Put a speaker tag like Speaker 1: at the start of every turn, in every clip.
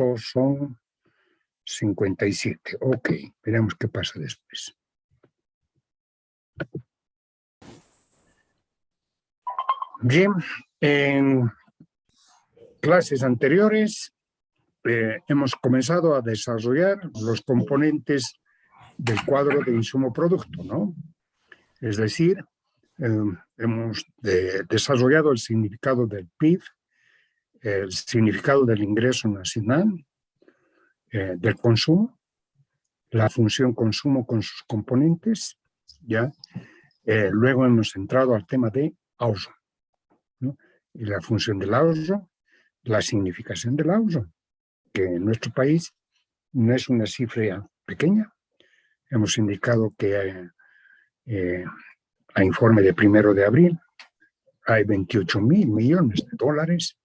Speaker 1: producto son 57. Ok, veremos qué pasa después. Bien, en clases anteriores hemos comenzado a desarrollar los componentes del cuadro de insumo-producto, ¿no? Es decir, hemos desarrollado el significado del PIB, el significado del ingreso nacional, del consumo, la función consumo con sus componentes, ¿ya? Luego hemos entrado al tema de ahorro, ¿no? Y la función del ahorro, la significación del ahorro, que en nuestro país no es una cifra pequeña. Hemos indicado que a informe de 1 de abril hay 28.000 millones de dólares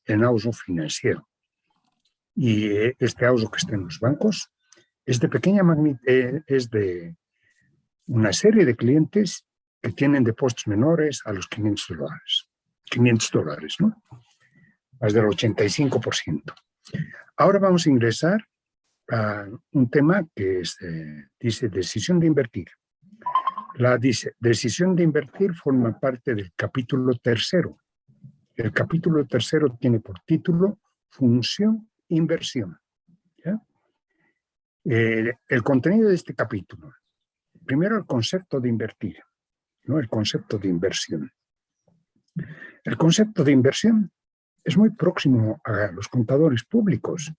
Speaker 1: en ahorro financiero. Y este ahorro que está en los bancos es de pequeña magnitud, es de una serie de clientes que tienen depósitos menores a los $500. $500, ¿no? Más del 85%. Ahora vamos a ingresar a un tema que dice decisión de invertir. La decisión de invertir forma parte del capítulo 3. El capítulo 3 tiene por título Función Inversión. ¿Ya? El contenido de este capítulo. Primero, el concepto de invertir, ¿no? El concepto de inversión. El concepto de inversión es muy próximo a los contadores públicos,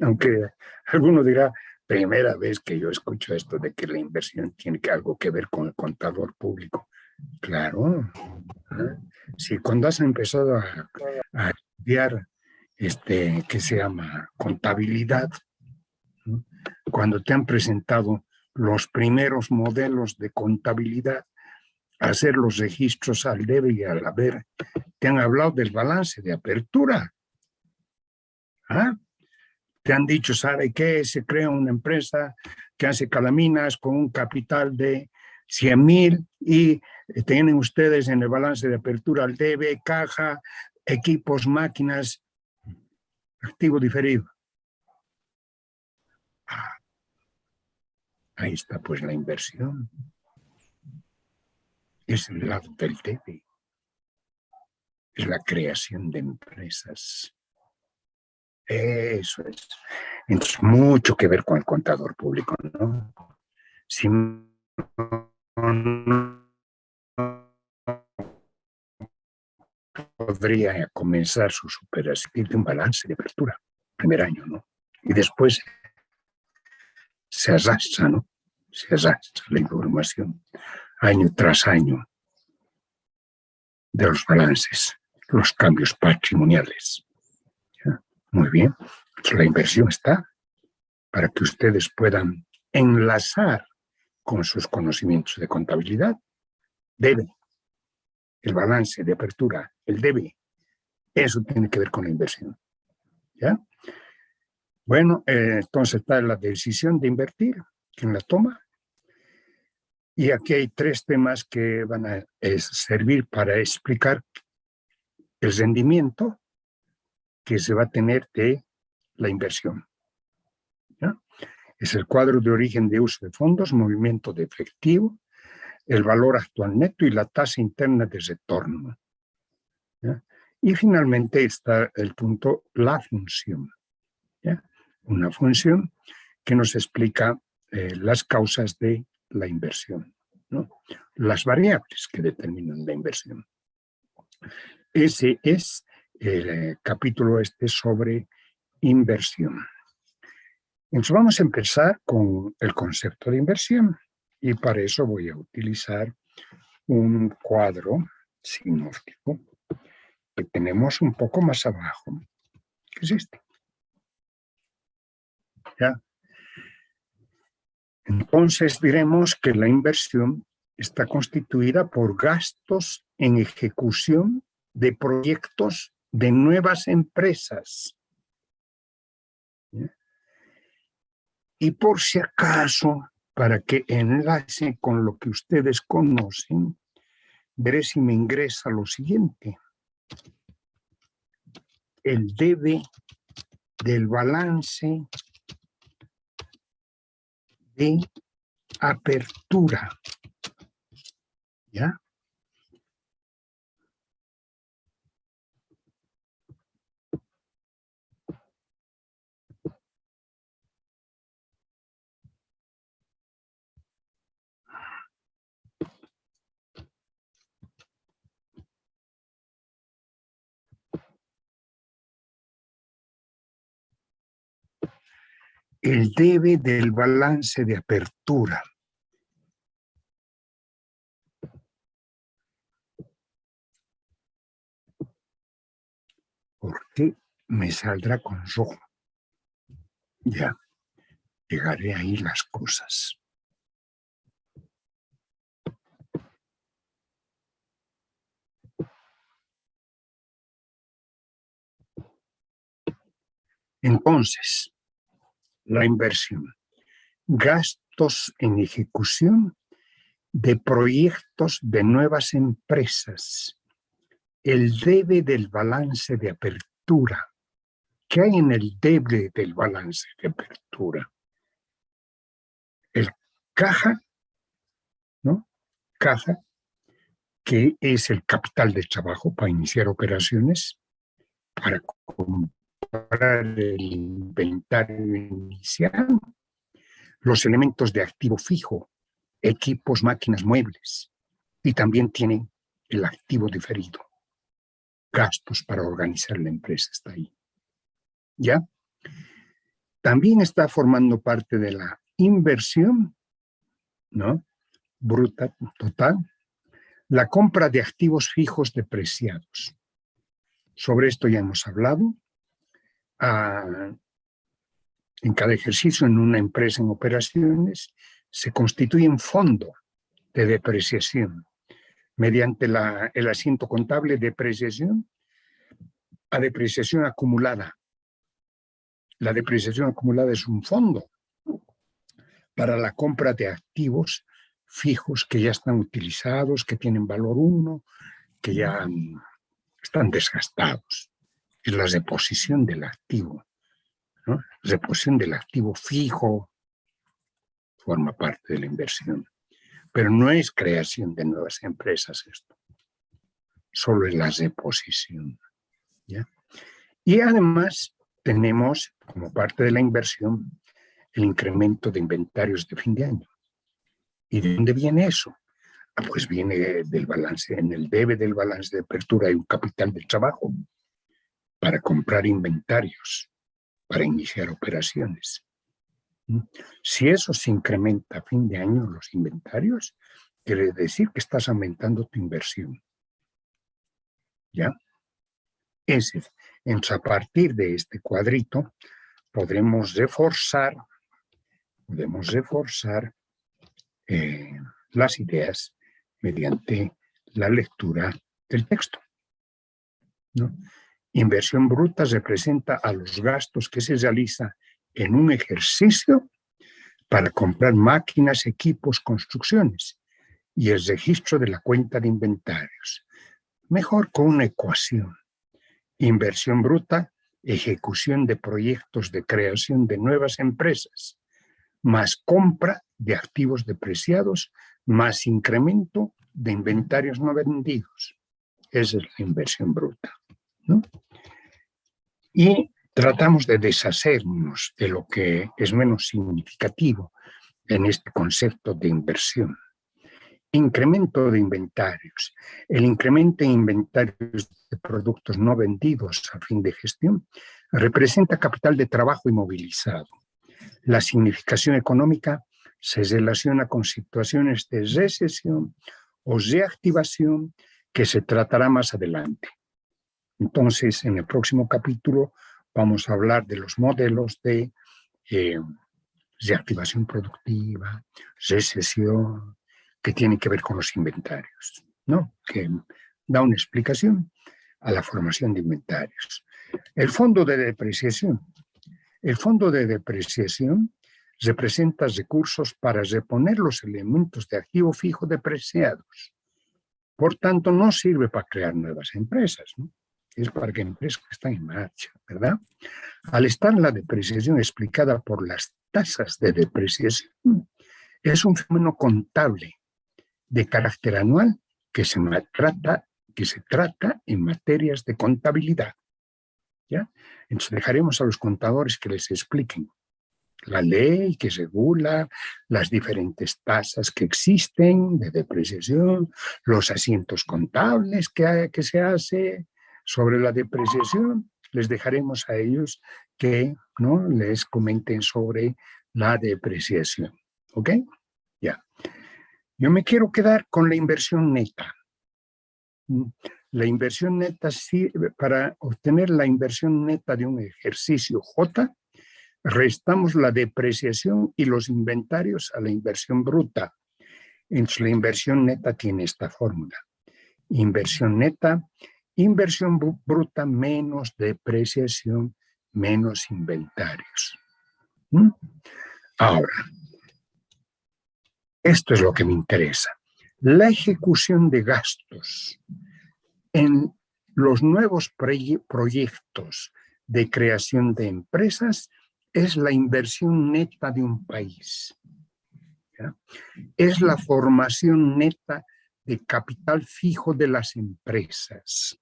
Speaker 1: aunque alguno dirá, primera vez que yo escucho esto de que la inversión tiene algo que ver con el contador público. Claro, ¿eh? Si cuando has empezado a estudiar que se llama contabilidad, ¿no? Cuando te han presentado los primeros modelos de contabilidad, hacer los registros al debe y al haber, te han hablado del balance de apertura. ¿Ah? Te han dicho, ¿sabe qué? Se crea una empresa que hace calaminas con un capital de 100.000 y tienen ustedes en el balance de apertura al debe, caja, equipos, máquinas, activo diferido. Ahí está pues la inversión. Es el lado del debe. Es la creación de empresas. Eso es. Entonces, mucho que ver con el contador público, ¿no? Si no podría comenzar su superación de un balance de apertura, primer año, ¿no? Y después se arrastra, ¿no? Se arrastra la información año tras año de los balances, los cambios patrimoniales. ¿Ya? Muy bien. Entonces, la inversión está para que ustedes puedan enlazar con sus conocimientos de contabilidad, debe, el balance de apertura, el debe, eso tiene que ver con la inversión. ¿Ya? Bueno, entonces está la decisión de invertir, quien la toma, y aquí hay 3 temas que van a servir para explicar el rendimiento que se va a tener de la inversión. ¿Ya? Es el cuadro de origen de uso de fondos, movimiento de efectivo, el valor actual neto y la tasa interna de retorno. ¿Ya? Y finalmente está el punto, la función. ¿Ya? Una función que nos explica las causas de la inversión, ¿no? Las variables que determinan la inversión. Ese es el capítulo sobre inversión. Entonces vamos a empezar con el concepto de inversión y para eso voy a utilizar un cuadro sinóptico que tenemos un poco más abajo, que es este. ¿Ya? Entonces diremos que la inversión está constituida por gastos en ejecución de proyectos de nuevas empresas. ¿Ya? Y por si acaso, para que enlace con lo que ustedes conocen, veré si me ingresa lo siguiente. El debe del balance de apertura. ¿Ya? El debe del balance de apertura. ¿Por qué me saldrá con rojo? Ya, llegaré ahí las cosas. Entonces, la inversión. Gastos en ejecución de proyectos de nuevas empresas. El debe del balance de apertura. ¿Qué hay en el debe del balance de apertura? El caja, ¿no? Caja, que es el capital de trabajo para iniciar operaciones, para comprar el inventario inicial, los elementos de activo fijo, equipos, máquinas, muebles, y también tiene el activo diferido, gastos para organizar la empresa, está ahí. ¿Ya? También está formando parte de la inversión, ¿no? Bruta, total, la compra de activos fijos depreciados. Sobre esto ya hemos hablado. En cada ejercicio en una empresa en operaciones se constituye un fondo de depreciación mediante el asiento contable depreciación a depreciación acumulada. La depreciación acumulada es un fondo para la compra de activos fijos que ya están utilizados, que tienen valor 1, que ya están desgastados. Es la reposición del activo, ¿no? Reposición del activo fijo forma parte de la inversión. Pero no es creación de nuevas empresas esto. Solo es la reposición. ¿Ya? Y además tenemos, como parte de la inversión, el incremento de inventarios de fin de año. ¿Y de dónde viene eso? Pues viene del balance, en el debe del balance de apertura hay un capital del trabajo para comprar inventarios, para iniciar operaciones. Si eso se incrementa a fin de año, los inventarios, quiere decir que estás aumentando tu inversión. ¿Ya? Entonces, a partir de este cuadrito, podemos reforzar las ideas mediante la lectura del texto, ¿no? Inversión bruta representa a los gastos que se realiza en un ejercicio para comprar máquinas, equipos, construcciones y el registro de la cuenta de inventarios. Mejor con una ecuación. Inversión bruta, ejecución de proyectos de creación de nuevas empresas, más compra de activos depreciados, más incremento de inventarios no vendidos. Esa es la inversión bruta, ¿no? Y tratamos de deshacernos de lo que es menos significativo en este concepto de inversión. Incremento de inventarios. El incremento de inventarios de productos no vendidos a fin de gestión representa capital de trabajo inmovilizado. La significación económica se relaciona con situaciones de recesión o reactivación que se tratará más adelante. Entonces, en el próximo capítulo vamos a hablar de los modelos de reactivación productiva, recesión, que tienen que ver con los inventarios, ¿no? Que da una explicación a la formación de inventarios. El fondo de depreciación. El fondo de depreciación representa recursos para reponer los elementos de activo fijo depreciados. Por tanto, no sirve para crear nuevas empresas, ¿no? es para que empresas que están en marcha, ¿verdad? Al estar la depreciación explicada por las tasas de depreciación, es un fenómeno contable de carácter anual que se trata en materias de contabilidad, ¿ya? Entonces dejaremos a los contadores que les expliquen la ley que regula las diferentes tasas que existen de depreciación, los asientos contables que se hace sobre la depreciación. Les dejaremos a ellos que, ¿no?, les comenten sobre la depreciación. ¿Ok? Ya. Yo me quiero quedar con la inversión neta. La inversión neta sirve para obtener la inversión neta de un ejercicio J. Restamos la depreciación y los inventarios a la inversión bruta. Entonces, la inversión neta tiene esta fórmula. Inversión neta, inversión bruta menos depreciación menos inventarios. Ahora, esto es lo que me interesa. La ejecución de gastos en los nuevos proyectos de creación de empresas es la inversión neta de un país, ¿ya? Es la formación neta de capital fijo de las empresas.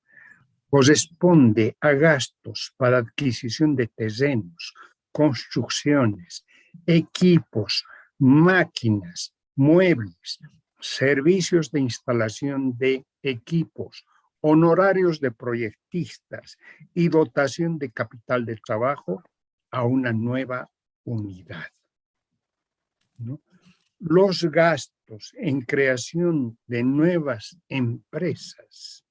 Speaker 1: Corresponde a gastos para adquisición de terrenos, construcciones, equipos, máquinas, muebles, servicios de instalación de equipos, honorarios de proyectistas y dotación de capital de trabajo a una nueva unidad, ¿no? Los gastos en creación de nuevas empresas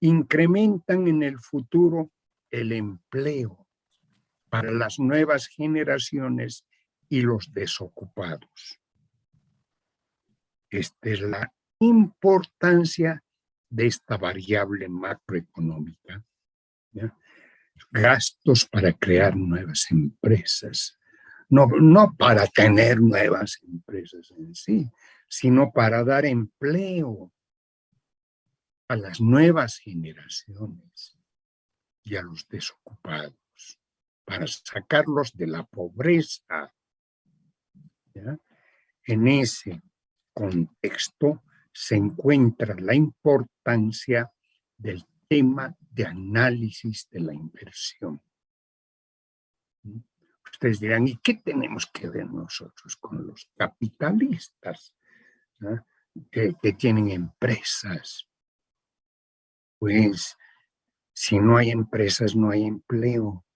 Speaker 1: incrementan en el futuro el empleo para las nuevas generaciones y los desocupados. Esta es la importancia de esta variable macroeconómica, ¿ya? Gastos para crear nuevas empresas. No para tener nuevas empresas en sí, sino para dar empleo a las nuevas generaciones y a los desocupados, para sacarlos de la pobreza, ¿ya? En ese contexto se encuentra la importancia del tema de análisis de la inversión. Ustedes dirán, ¿y qué tenemos que ver nosotros con los capitalistas, ¿no?, que tienen empresas? Pues, si no hay empresas, no hay empleo.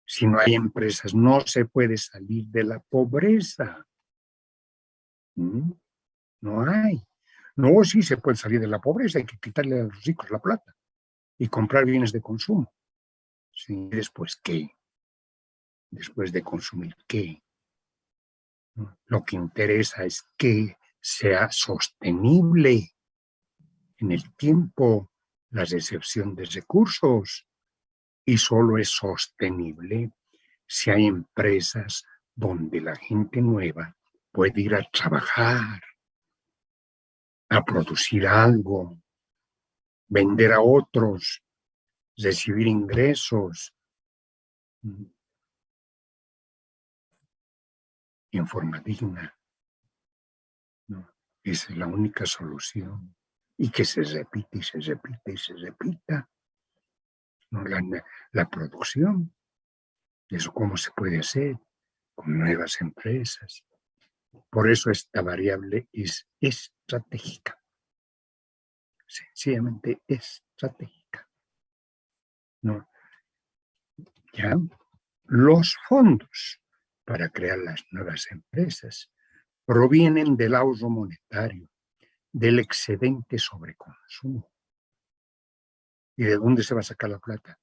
Speaker 1: Si no hay empresas, no se puede salir de la pobreza. No hay. No, sí se puede salir de la pobreza, hay que quitarle a los ricos la plata y comprar bienes de consumo. Sí, ¿después qué? Después de consumir, ¿qué? Lo que interesa es que sea sostenible en el tiempo la recepción de recursos, y solo es sostenible si hay empresas donde la gente nueva puede ir a trabajar, a producir algo, vender a otros, recibir ingresos en forma digna, ¿no? Esa es la única solución. Y que se repite y se repite y se repita, ¿no? La producción. ¿Eso cómo se puede hacer? Con nuevas empresas. Por eso esta variable es estratégica. Sencillamente estratégica, ¿no? Ya los fondos para crear las nuevas empresas provienen del ahorro monetario, del excedente sobre consumo. ¿Y de dónde se va a sacar la plata?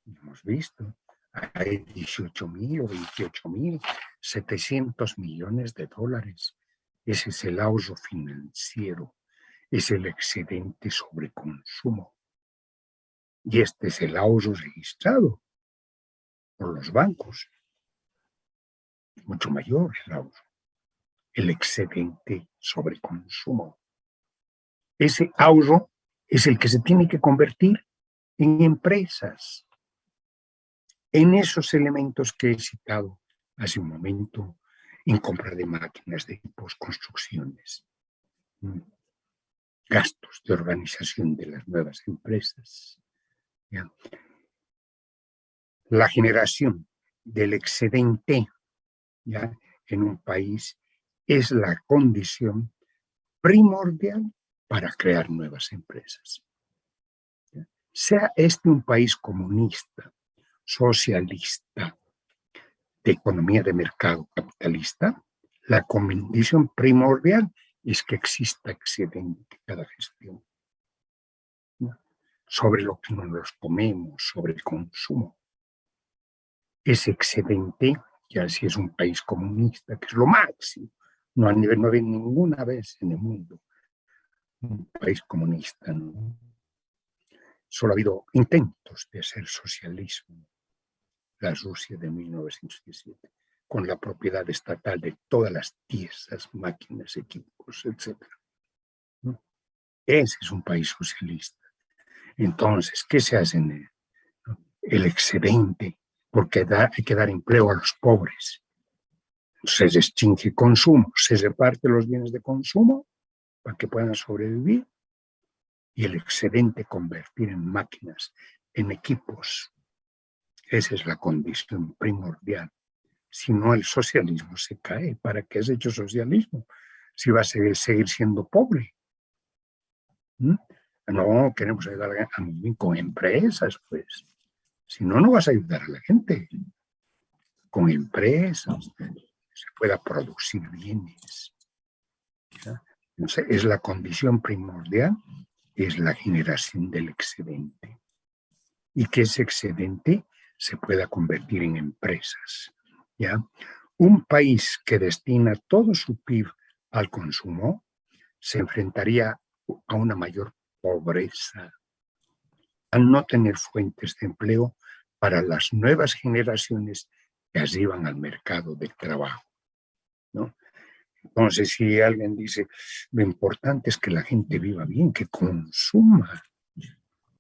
Speaker 1: Hemos visto, hay 18.000 o 28.700 millones de dólares. Ese es el ahorro financiero, es el excedente sobre consumo. Y este es el ahorro registrado por los bancos. Mucho mayor el ahorro, el excedente sobre consumo. Ese ahorro es el que se tiene que convertir en empresas, en esos elementos que he citado hace un momento, en compra de máquinas, de equipos, construcciones, gastos de organización de las nuevas empresas. ¿Ya? La generación del excedente, ¿ya?, en un país es la condición primordial para crear nuevas empresas. ¿Ya? Sea este un país comunista, socialista, de economía de mercado capitalista, la condición primordial es que exista excedente en cada gestión, ¿no?, sobre lo que nos comemos, sobre el consumo. Ese excedente, ya si es un país comunista, que es lo máximo, no hay ninguna vez en el mundo un país comunista, ¿no? Solo ha habido intentos de hacer socialismo. La Rusia de 1917, con la propiedad estatal de todas las piezas, máquinas, equipos, etc. ¿No? Ese es un país socialista. Entonces, ¿qué se hace en él? El excedente, porque hay que dar empleo a los pobres. Se extingue consumo, se reparte los bienes de consumo para que puedan sobrevivir, y el excedente convertir en máquinas, en equipos. Esa es la condición primordial. Si no, el socialismo se cae. ¿Para qué has hecho socialismo? Si va a seguir siendo pobre. No, queremos ayudar a mí con empresas, pues. Si no, no vas a ayudar a la gente. Con empresas se pueda producir bienes. ¿Ya? Entonces, es la condición primordial, es la generación del excedente. Y que ese excedente se pueda convertir en empresas. ¿Ya? Un país que destina todo su PIB al consumo se enfrentaría a una mayor pobreza, al no tener fuentes de empleo para las nuevas generaciones que arriban al mercado del trabajo, ¿no? Entonces, si alguien dice, lo importante es que la gente viva bien, que consuma.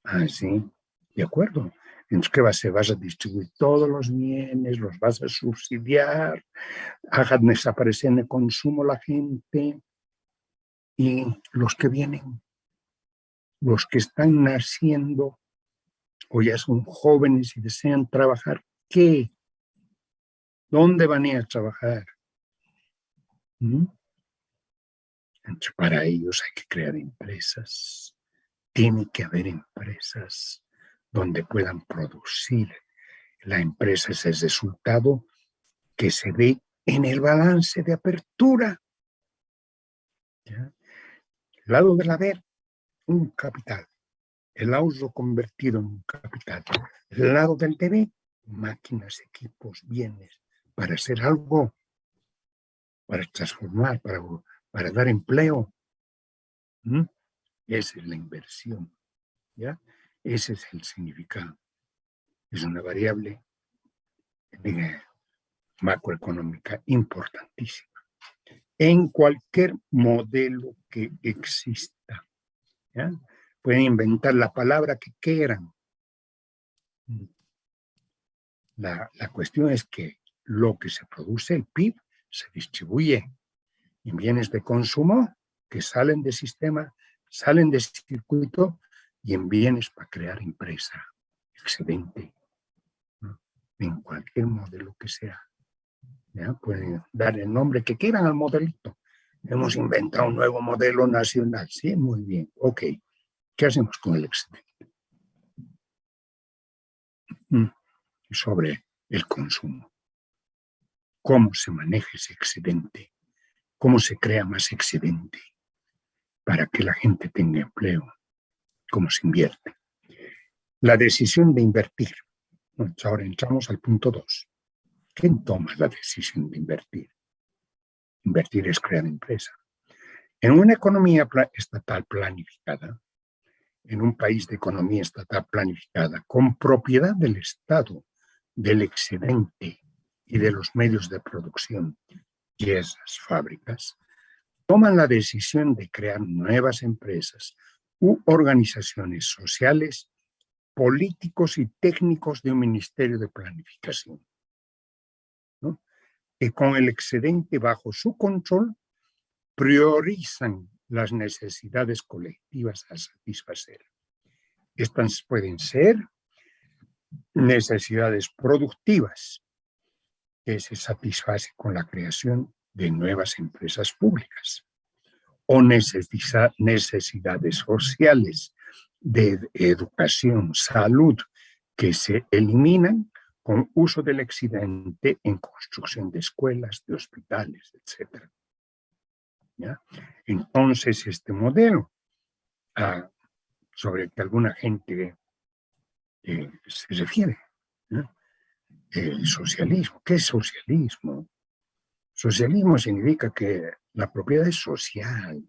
Speaker 1: Ah, sí, de acuerdo. Entonces, ¿qué va a hacer? Vas a distribuir todos los bienes, los vas a subsidiar, hagan desaparecer en el consumo la gente, y los que vienen, los que están naciendo o ya son jóvenes y desean trabajar, ¿qué? ¿Dónde van a ir a trabajar? Entonces, para ellos hay que crear empresas. Tiene que haber empresas donde puedan producir. La empresa es el resultado que se ve en el balance de apertura. ¿Ya? El lado del haber, un capital. El ahorro convertido en un capital. El lado del deber, máquinas, equipos, bienes, para hacer algo, para transformar, para dar empleo. Esa es la inversión, ¿ya? Ese es el significado. Es una variable macroeconómica importantísima. En cualquier modelo que exista, ¿ya? Pueden inventar la palabra que quieran. La cuestión es que lo que se produce, el PIB, se distribuye en bienes de consumo que salen del sistema, salen del circuito, y en bienes para crear empresa, excedente, ¿no? En cualquier modelo que sea. ¿Ya? Pueden dar el nombre que quieran al modelito. Hemos inventado un nuevo modelo nacional. Sí, muy bien. Ok. ¿Qué hacemos con el excedente? Sobre el consumo. ¿Cómo se maneja ese excedente? ¿Cómo se crea más excedente para que la gente tenga empleo? ¿Cómo se invierte? La decisión de invertir. Entonces, ahora entramos al punto 2. ¿Quién toma la decisión de invertir? Invertir es crear empresa. En una economía estatal planificada, en un país de economía estatal planificada, con propiedad del Estado, del excedente y de los medios de producción y esas fábricas, toman la decisión de crear nuevas empresas, u organizaciones sociales, políticos y técnicos de un ministerio de planificación, ¿no? Que con el excedente bajo su control priorizan las necesidades colectivas a satisfacer. Estas pueden ser necesidades productivas, que se satisface con la creación de nuevas empresas públicas, o necesidades sociales de educación, salud, que se eliminan con uso del excedente en construcción de escuelas, de hospitales, etc. ¿Ya? Entonces, este modelo, sobre el que alguna gente se refiere, ¿no? El socialismo. ¿Qué es socialismo? Socialismo significa que la propiedad es social,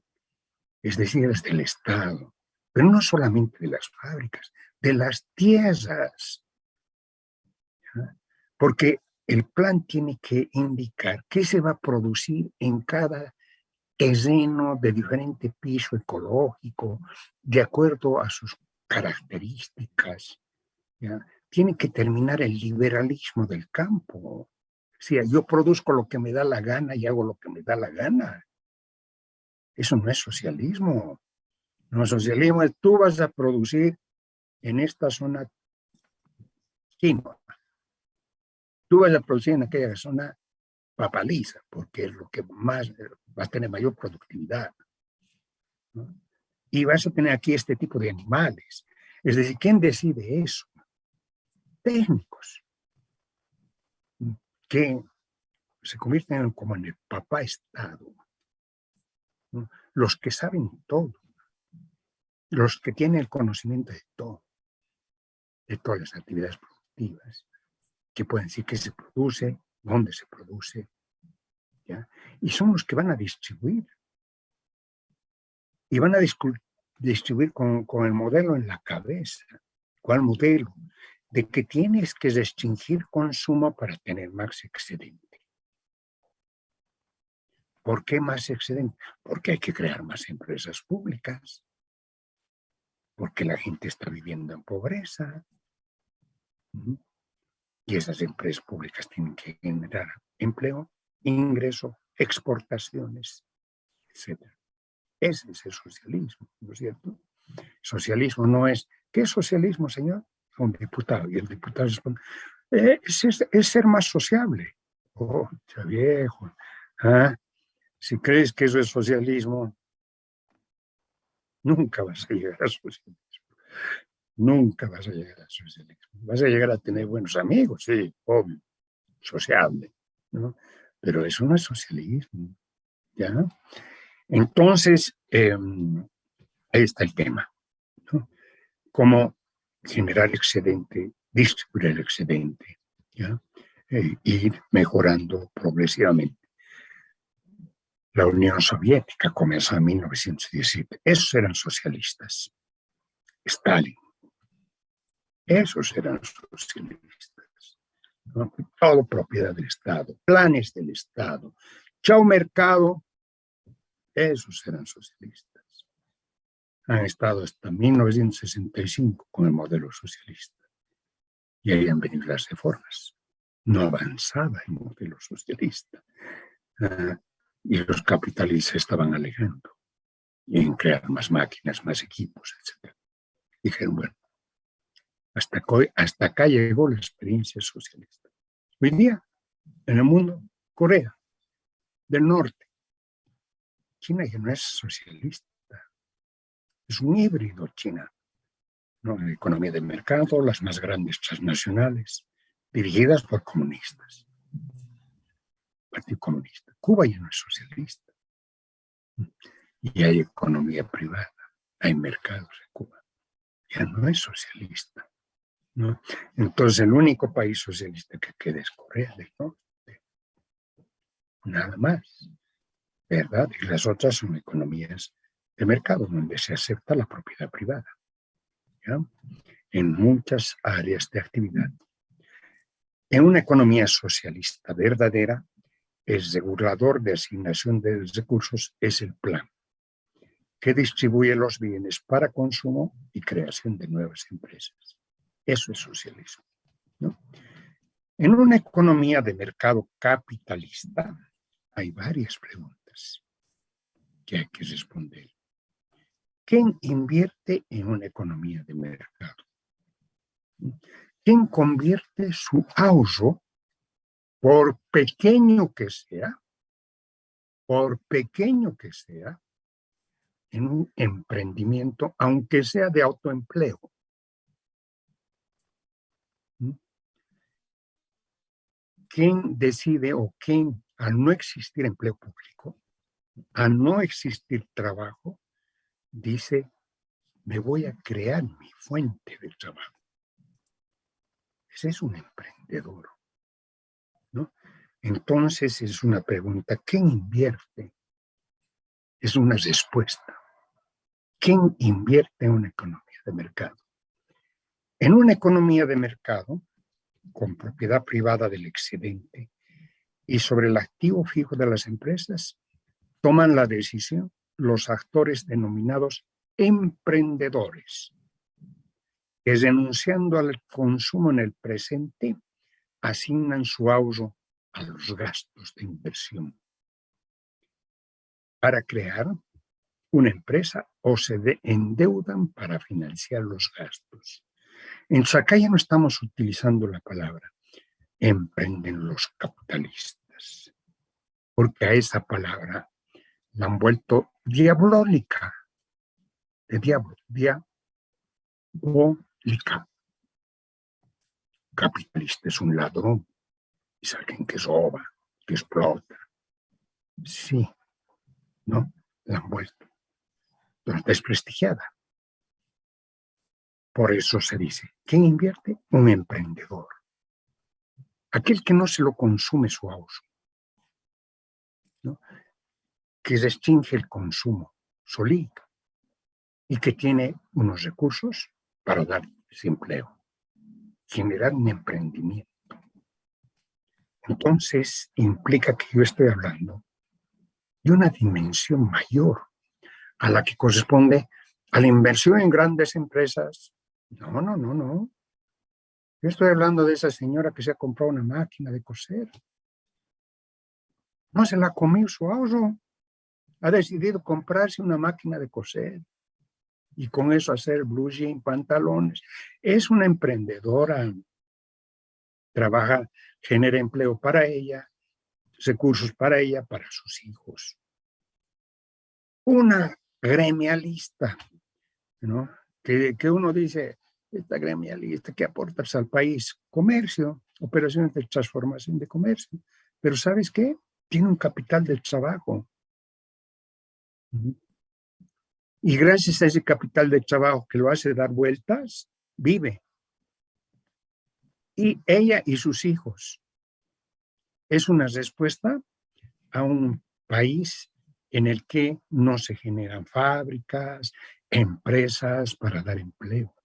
Speaker 1: es decir, es del Estado, pero no solamente de las fábricas, de las tierras, ¿ya? Porque el plan tiene que indicar qué se va a producir en cada terreno de diferente piso ecológico, de acuerdo a sus características, ¿ya? Tiene que terminar el liberalismo del campo. O sea, yo produzco lo que me da la gana y hago lo que me da la gana. Eso no es socialismo. No, socialismo es tú vas a producir en esta zona quinoa. Tú vas a producir en aquella zona papaliza, porque es lo que más va a tener mayor productividad, ¿no? Y vas a tener aquí este tipo de animales. Es decir, ¿quién decide eso? Técnicos, que se convierten como en el papá Estado, ¿no? Los que saben todo, los que tienen el conocimiento de todo, de todas las actividades productivas, que pueden decir qué se produce, dónde se produce, ¿ya? Y son los que van a distribuir. Y van a distribuir con el modelo en la cabeza. ¿Cuál modelo? De que tienes que restringir consumo para tener más excedente. ¿Por qué más excedente? Porque hay que crear más empresas públicas, porque la gente está viviendo en pobreza, y esas empresas públicas tienen que generar empleo, ingreso, exportaciones, etc. Ese es el socialismo, ¿no es cierto? Socialismo no es, ¿qué es socialismo, señor? Un diputado, y el diputado responde, es ser más sociable. Oh, ya viejo. ¿Ah? Si crees que eso es socialismo, nunca vas a llegar a socialismo. Nunca vas a llegar a socialismo. Vas a llegar a tener buenos amigos, sí, obvio, sociable, ¿no? Pero eso no es socialismo, ¿ya? Entonces, ahí está el tema, ¿no? Cómo generar excedente, distribuir el excedente, ¿ya? Ir mejorando progresivamente. La Unión Soviética comenzó en 1917. Esos eran socialistas. Stalin. Esos eran socialistas, ¿no? Todo propiedad del Estado, planes del Estado. Chao mercado. Esos eran socialistas. Han estado hasta 1965 con el modelo socialista. Y ahí han venido las reformas. No avanzaba el modelo socialista. Y los capitalistas estaban alegando en crear más máquinas, más equipos, etc. Dijeron, bueno, hasta acá llegó la experiencia socialista. Hoy día, en el mundo, Corea del Norte, China ya no es socialista, es un híbrido China, ¿no? La economía de mercado, las más grandes transnacionales, dirigidas por comunistas. Partido Comunista. Cuba ya no es socialista. Y hay economía privada, hay mercados en Cuba. Ya no es socialista, ¿no? Entonces el único país socialista que queda es Corea del Norte. Nada más, ¿verdad? Y las otras son economías de mercado donde se acepta la propiedad privada, ¿ya? En muchas áreas de actividad. En una economía socialista verdadera, el regulador de asignación de recursos es el plan. que distribuye los bienes para consumo y creación de nuevas empresas. Eso es socialismo, ¿no? En una economía de mercado capitalista hay varias preguntas que hay que responder. ¿Quién invierte en una economía de mercado? ¿Quién convierte su ahorro, por pequeño que sea, en un emprendimiento, aunque sea de autoempleo? ¿Quién decide o quién, al no existir empleo público, al no existir trabajo, dice, me voy a crear mi fuente de trabajo? Ese es un emprendedor, ¿no? Entonces es una pregunta, ¿quién invierte? Es una respuesta. ¿Quién invierte en una economía de mercado? En una economía de mercado, con propiedad privada del excedente y sobre el activo fijo de las empresas, toman la decisión los actores denominados emprendedores, que renunciando al consumo en el presente, asignan su ahorro a los gastos de inversión para crear una empresa o se endeudan para financiar los gastos. Entonces acá ya no estamos utilizando la palabra emprenden los capitalistas, porque a esa palabra la han vuelto diabólica, de diablo, diabólica. Capitalista es un ladrón, es alguien que roba, que explota. Sí, ¿no? La han vuelto, pero desprestigiada. Por eso se dice, ¿quién invierte? Un emprendedor. Aquel que no se lo consume su ahorro, ¿no? Que restringe el consumo solito y que tiene unos recursos para dar desempleo, generar un emprendimiento. Entonces implica que yo estoy hablando de una dimensión mayor a la que corresponde a la inversión en grandes empresas. No. Yo estoy hablando de esa señora que se ha comprado una máquina de coser. No se la comió su ahorro. Ha decidido comprarse una máquina de coser y con eso hacer blue jean, pantalones. Es una emprendedora. Trabaja, genera empleo para ella, recursos para ella, para sus hijos. Una gremialista, ¿no? Que uno dice, esta gremialista, ¿qué aportas al país? Comercio, operaciones de transformación de comercio. Pero ¿sabes qué? Tiene un capital del trabajo. Y gracias a ese capital de trabajo que lo hace dar vueltas, vive. Y ella y sus hijos. Es una respuesta a un país en el que no se generan fábricas, empresas para dar empleo.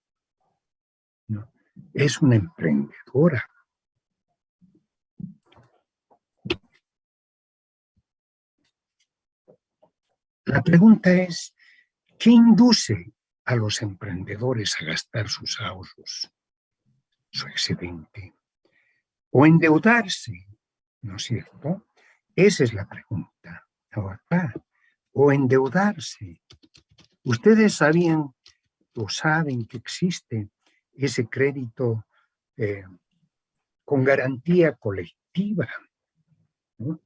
Speaker 1: No, es una emprendedora. La pregunta es, ¿qué induce a los emprendedores a gastar sus ahorros, su excedente, o endeudarse? ¿No es cierto? Esa es la pregunta. O endeudarse. Ustedes sabían o saben que existe ese crédito con garantía colectiva, ¿no?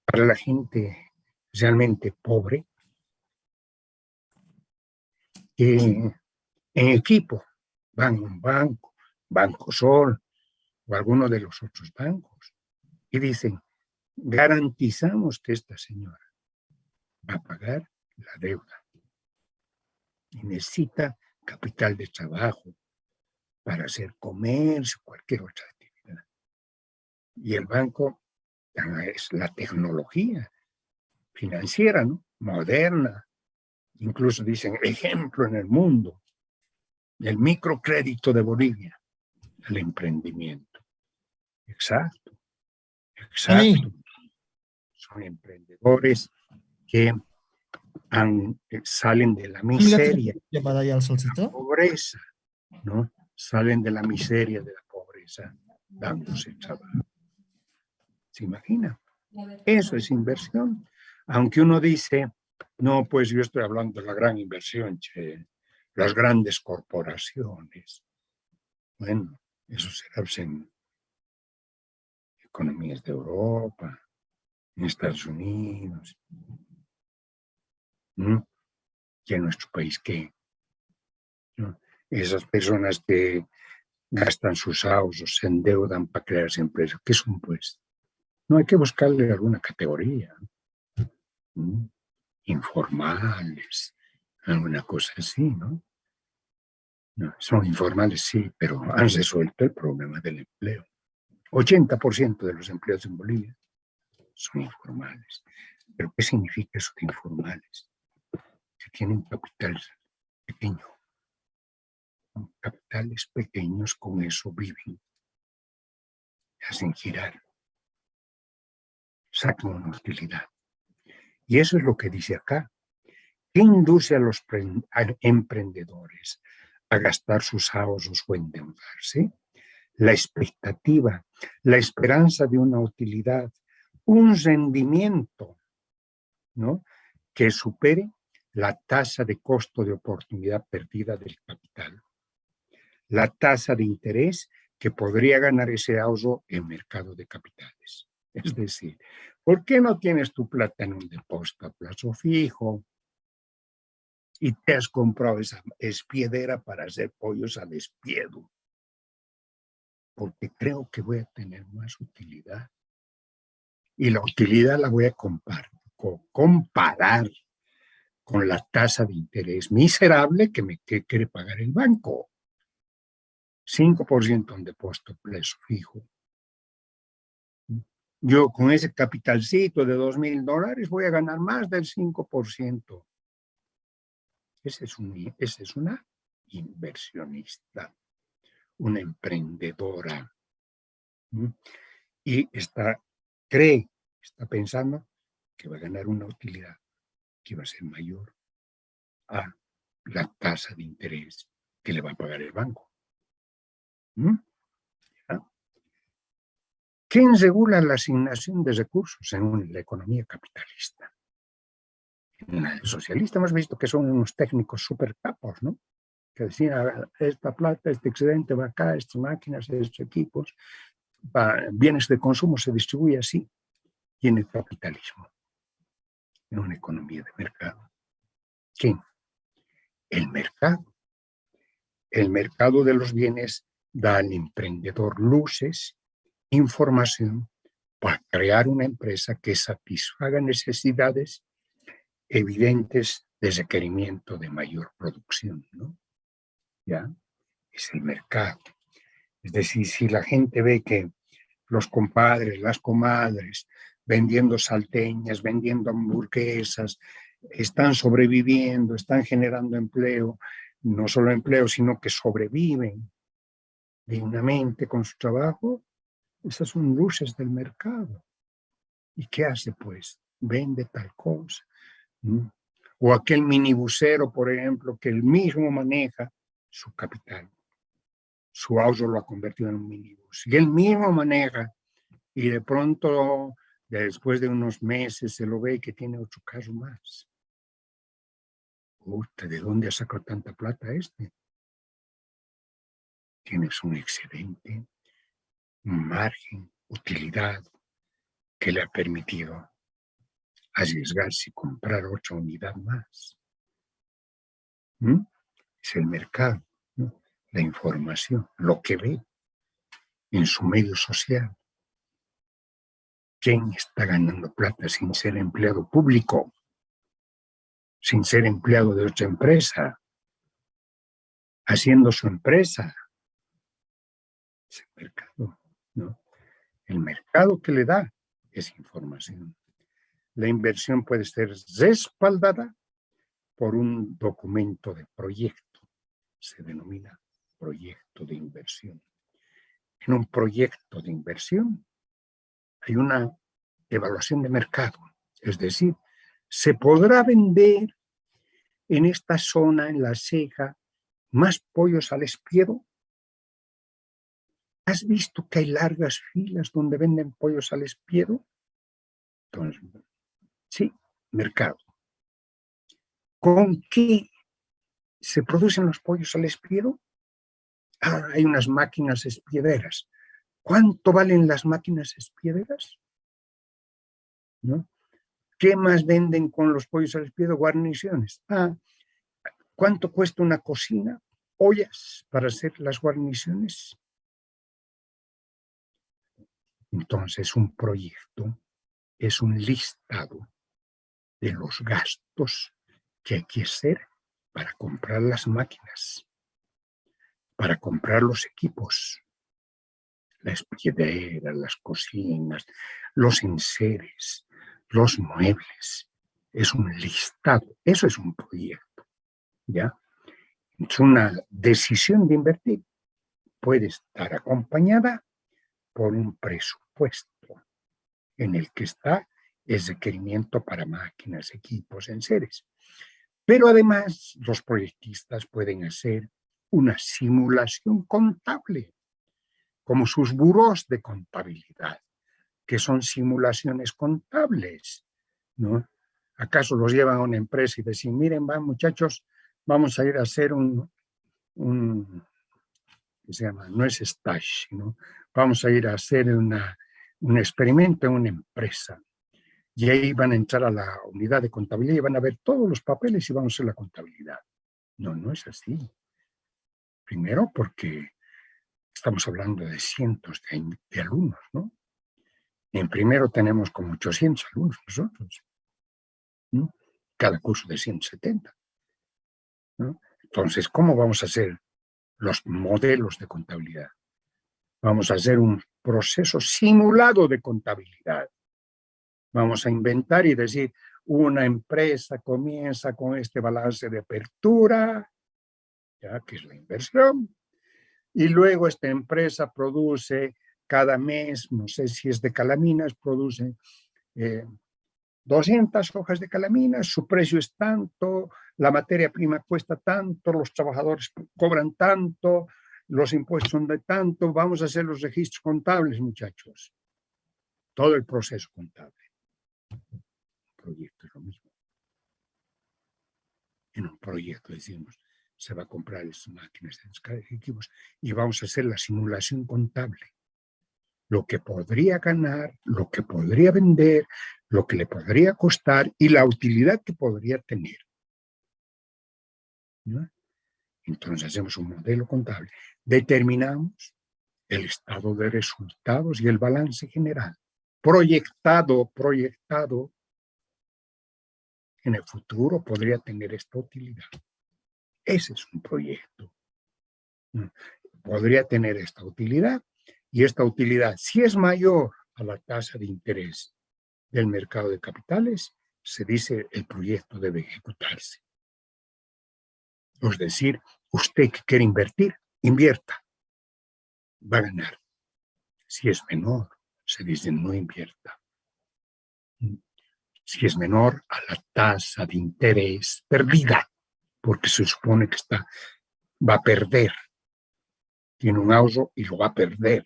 Speaker 1: Para la gente realmente pobre, en equipo van a un banco, Banco Sol o alguno de los otros bancos y dicen, garantizamos que esta señora va a pagar la deuda y necesita capital de trabajo para hacer comercio, cualquier otra actividad. Y el banco es la tecnología financiera, ¿no? Moderna. Incluso dicen ejemplo en el mundo, el microcrédito de Bolivia, el emprendimiento. Exacto.
Speaker 2: Sí,
Speaker 1: Son emprendedores que salen de la miseria,
Speaker 2: llamada ya al solcito.
Speaker 1: pobreza, ¿no? Salen de la miseria, de la pobreza, dándose trabajo. ¿Se imagina? Eso es inversión. Aunque uno dice, no, pues yo estoy hablando de la gran inversión, che, las grandes corporaciones. Bueno, eso será pues, en economías de Europa, en Estados Unidos. Y en nuestro país, ¿qué? ¿No? Esas personas que gastan sus ahorros, se endeudan para crear esa empresa, ¿qué son pues? No hay que buscarle alguna categoría. Informales, alguna cosa así, ¿no? No, son informales, sí, pero han resuelto el problema del empleo. 80% de los empleos en Bolivia son informales. ¿Pero qué significa eso de informales? Que tienen capital pequeño. Capitales pequeños, con eso viven. Hacen girar. Sacan una utilidad. Y eso es lo que dice acá. ¿Qué induce a los emprendedores a gastar sus ahorros o endeudarse? La expectativa, la esperanza de una utilidad, un rendimiento, ¿no?, que supere la tasa de costo de oportunidad perdida del capital, la tasa de interés que podría ganar ese ahorro en mercado de capitales. Es decir, ¿por qué no tienes tu plata en un depósito a plazo fijo y te has comprado esa espiedera para hacer pollos a despiedo? Porque creo que voy a tener más utilidad. Y la utilidad la voy a comparar con la tasa de interés miserable que quiere pagar el banco. 5% en depósito a plazo fijo. Yo con ese capitalcito de $2,000 voy a ganar más del 5%. Esa es una inversionista, una emprendedora. Y está pensando que va a ganar una utilidad que va a ser mayor a la tasa de interés que le va a pagar el banco. ¿Quién regula la asignación de recursos en la economía capitalista? En la socialista hemos visto que son unos técnicos súper capos, ¿no? Que decían, esta plata, este excedente va acá, estas máquinas, estos equipos, bienes de consumo se distribuye así. Y en el capitalismo, en una economía de mercado. ¿Quién? El mercado. El mercado de los bienes da al emprendedor luces, información, para crear una empresa que satisfaga necesidades evidentes de requerimiento de mayor producción, ¿no? ¿Ya? Es el mercado. Es decir, si la gente ve que los compadres, las comadres, vendiendo salteñas, vendiendo hamburguesas, están sobreviviendo, están generando empleo, no solo empleo, sino que sobreviven dignamente con su trabajo, esas son luces del mercado. ¿Y qué hace, pues? Vende tal cosa. O aquel minibusero, por ejemplo, que él mismo maneja su capital. Su auto lo ha convertido en un minibús. Y él mismo maneja, y de pronto, después de unos meses, se lo ve que tiene 8 carros más. ¿De dónde ha sacado tanta plata este? Tienes un excedente, un margen, utilidad, que le ha permitido arriesgarse y comprar 8 unidades más. Es el mercado, ¿no? La información, lo que ve en su medio social. ¿Quién está ganando plata sin ser empleado público? Sin ser empleado de otra empresa, haciendo su empresa. Es el mercado, ¿no? El mercado que le da es información. La inversión puede ser respaldada por un documento de proyecto. Se denomina proyecto de inversión. En un proyecto de inversión hay una evaluación de mercado. Es decir, se podrá vender en esta zona, en la ceja, más pollos al espiedo. ¿Has visto que hay largas filas donde venden pollos al espiedo? Entonces, sí, mercado. ¿Con qué se producen los pollos al espiedo? Ah, hay unas máquinas espiederas. ¿Cuánto valen las máquinas espiederas? ¿No? ¿Qué más venden con los pollos al espiedo? Guarniciones. Ah, ¿cuánto cuesta una cocina? Ollas para hacer las guarniciones. Entonces, un proyecto es un listado de los gastos que hay que hacer para comprar las máquinas, para comprar los equipos, la espiedera, las cocinas, los enseres, los muebles. Es un listado, eso es un proyecto, ¿ya? Es una decisión de invertir. Puede estar acompañada por un presupuesto en el que está el requerimiento para máquinas, equipos, enseres. Pero además, los proyectistas pueden hacer una simulación contable, como sus burós de contabilidad, que son simulaciones contables, ¿no? ¿Acaso los llevan a una empresa y dicen, miren, va, muchachos, vamos a ir a hacer ¿qué se llama? No es stage, sino vamos a ir a hacer un experimento en una empresa. Y ahí van a entrar a la unidad de contabilidad y van a ver todos los papeles y vamos a hacer la contabilidad. No, no es así. Primero porque estamos hablando de cientos de alumnos, ¿no? En primero tenemos como 800 alumnos nosotros, ¿no? Cada curso de 170, ¿no? Entonces, ¿cómo vamos a hacer los modelos de contabilidad? Vamos a hacer un proceso simulado de contabilidad. Vamos a inventar y decir, una empresa comienza con este balance de apertura, ya que es la inversión, y luego esta empresa produce cada mes, no sé si es de calaminas, produce 200 hojas de calaminas, su precio es tanto, la materia prima cuesta tanto, los trabajadores cobran tanto, los impuestos son de tanto, vamos a hacer los registros contables, muchachos. Todo el proceso contable. El proyecto es lo mismo. En un proyecto decimos, se va a comprar estas máquinas, estos equipos, y vamos a hacer la simulación contable. Lo que podría ganar, lo que podría vender, lo que le podría costar y la utilidad que podría tener, ¿no? Entonces hacemos un modelo contable. Determinamos el estado de resultados y el balance general. Proyectado en el futuro podría tener esta utilidad. Ese es un proyecto. Podría tener esta utilidad y esta utilidad, si es mayor a la tasa de interés del mercado de capitales, se dice el proyecto debe ejecutarse. Es decir, usted que quiere invertir, invierta, va a ganar. Si es menor, se dice no invierta. Si es menor a la tasa de interés perdida, porque se supone que va a perder, tiene un ahorro y lo va a perder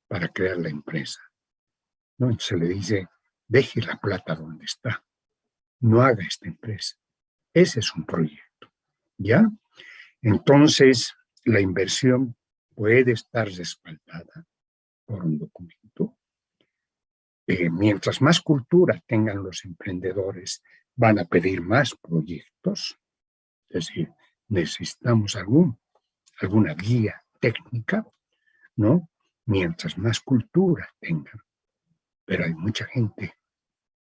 Speaker 1: para crear la empresa, ¿no? Entonces se le dice, deje la plata donde está, no haga esta empresa. Ese es un proyecto, ¿ya? Entonces, la inversión puede estar respaldada por un documento. Mientras más cultura tengan los emprendedores, van a pedir más proyectos. Es decir, necesitamos alguna guía técnica, ¿no? Mientras más cultura tengan. Pero hay mucha gente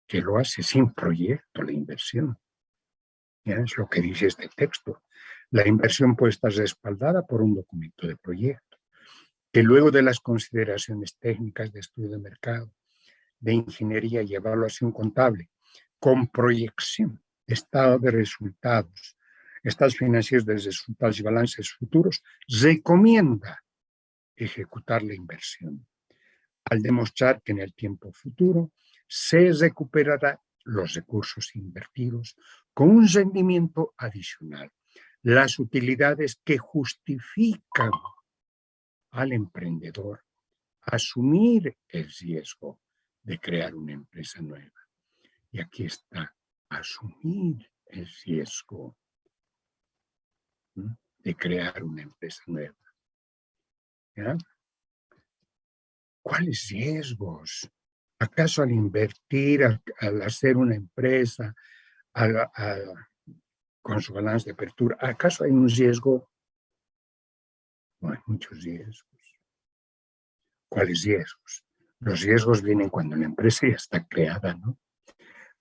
Speaker 1: que lo hace sin proyecto, la inversión. ¿Ya? Es lo que dice este texto. La inversión puede estar respaldada por un documento de proyecto, que luego de las consideraciones técnicas de estudio de mercado, de ingeniería y evaluación contable, con proyección, estado de resultados, estados financieros de resultados y balances futuros, recomienda ejecutar la inversión, al demostrar que en el tiempo futuro se recuperará los recursos invertidos con un rendimiento adicional. Las utilidades que justifican al emprendedor asumir el riesgo de crear una empresa nueva. Y aquí está, asumir el riesgo de crear una empresa nueva. ¿Ya? ¿Cuáles riesgos? ¿Acaso al invertir, al hacer una empresa, con su balance de apertura, acaso hay un riesgo? No hay muchos riesgos. ¿Cuáles riesgos? Los riesgos vienen cuando la empresa ya está creada, ¿no?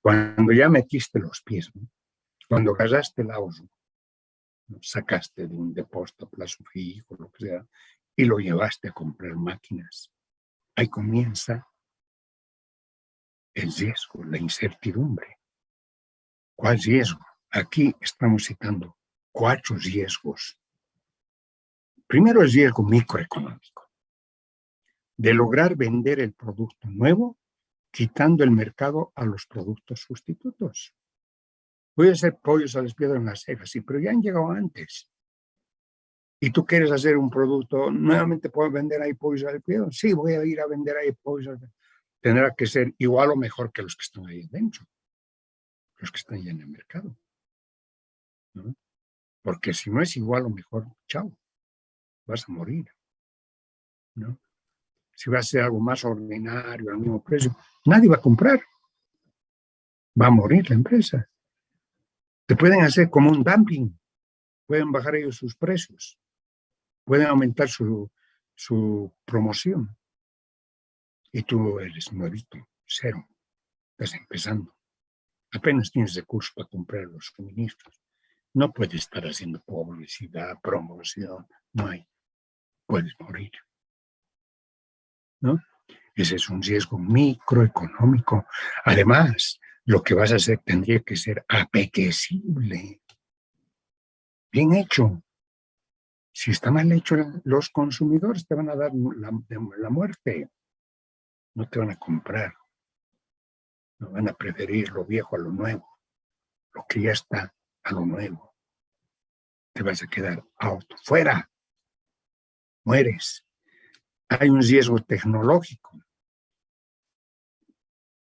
Speaker 1: Cuando ya metiste los pies, ¿no? Cuando gastaste el ahorro, ¿no? Sacaste de un depósito a plazo fijo, lo que sea, y lo llevaste a comprar máquinas. Ahí comienza el riesgo, la incertidumbre. ¿Cuál riesgo? Aquí estamos citando 4 riesgos. Primero, el riesgo microeconómico, de lograr vender el producto nuevo, quitando el mercado a los productos sustitutos. Voy a hacer pollos a las piedras en las cejas, sí, pero ya han llegado antes. Y tú quieres hacer un producto, nuevamente puedo vender ahí pollos a las piedras. Sí, voy a ir a vender ahí pollos. Tendrá que ser igual o mejor que los que están ahí dentro, los que están ya en el mercado, ¿no? Porque si no es igual o mejor, chao, vas a morir, ¿no? Si va a ser algo más ordinario, al mismo precio, nadie va a comprar. Va a morir la empresa. Te pueden hacer como un dumping. Pueden bajar ellos sus precios. Pueden aumentar su promoción. Y tú eres nuevito, cero. Estás empezando. Apenas tienes recursos para comprar los suministros. No puedes estar haciendo publicidad, promoción. No hay. Puedes morir, ¿no? Ese es un riesgo microeconómico. Además, lo que vas a hacer tendría que ser apetecible, bien hecho. Si está mal hecho, los consumidores te van a dar la muerte. No te van a comprar. No van a preferir lo viejo a lo nuevo. Lo que ya está a lo nuevo. Te vas a quedar out. Fuera. Mueres. Hay un riesgo tecnológico.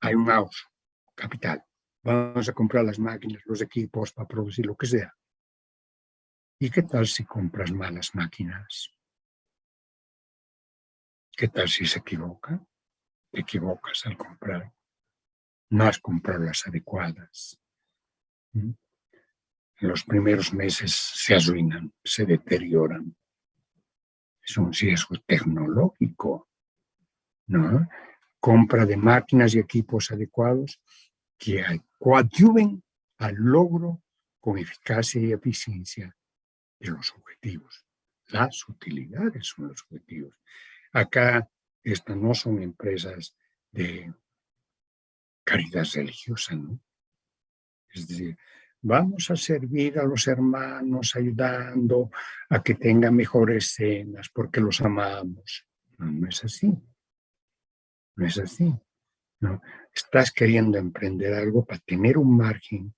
Speaker 1: Hay un ahorro. Capital. Vamos a comprar las máquinas, los equipos para producir lo que sea. ¿Y qué tal si compras malas máquinas? ¿Qué tal si se equivoca? Te equivocas al comprar. No has comprado las adecuadas. En los primeros meses se arruinan, se deterioran. Es un riesgo tecnológico, ¿no? Compra de máquinas y equipos adecuados que coadyuven al logro con eficacia y eficiencia de los objetivos. Las utilidades son los objetivos. Acá estas no son empresas de caridad religiosa, ¿no? Es decir, vamos a servir a los hermanos ayudando a que tengan mejores cenas porque los amamos. No, no es así. No es así. No. Estás queriendo emprender algo para tener un margen,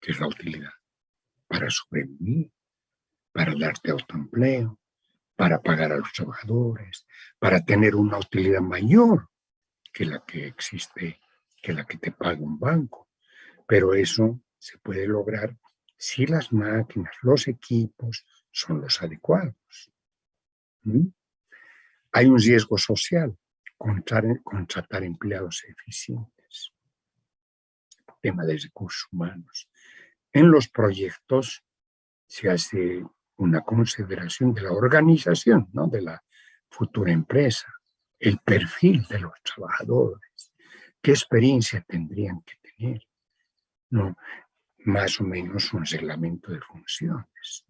Speaker 1: que es la utilidad, para sobrevivir, para darte autoempleo, para pagar a los trabajadores, para tener una utilidad mayor que la que existe, que la que te paga un banco. Pero eso se puede lograr si las máquinas, los equipos son los adecuados. ¿Mm? Hay un riesgo social, contratar empleados eficientes, tema de recursos humanos. En los proyectos se hace una consideración de la organización, ¿no? De la futura empresa, el perfil de los trabajadores, qué experiencia tendrían que tener, ¿no? Más o menos un reglamento de funciones.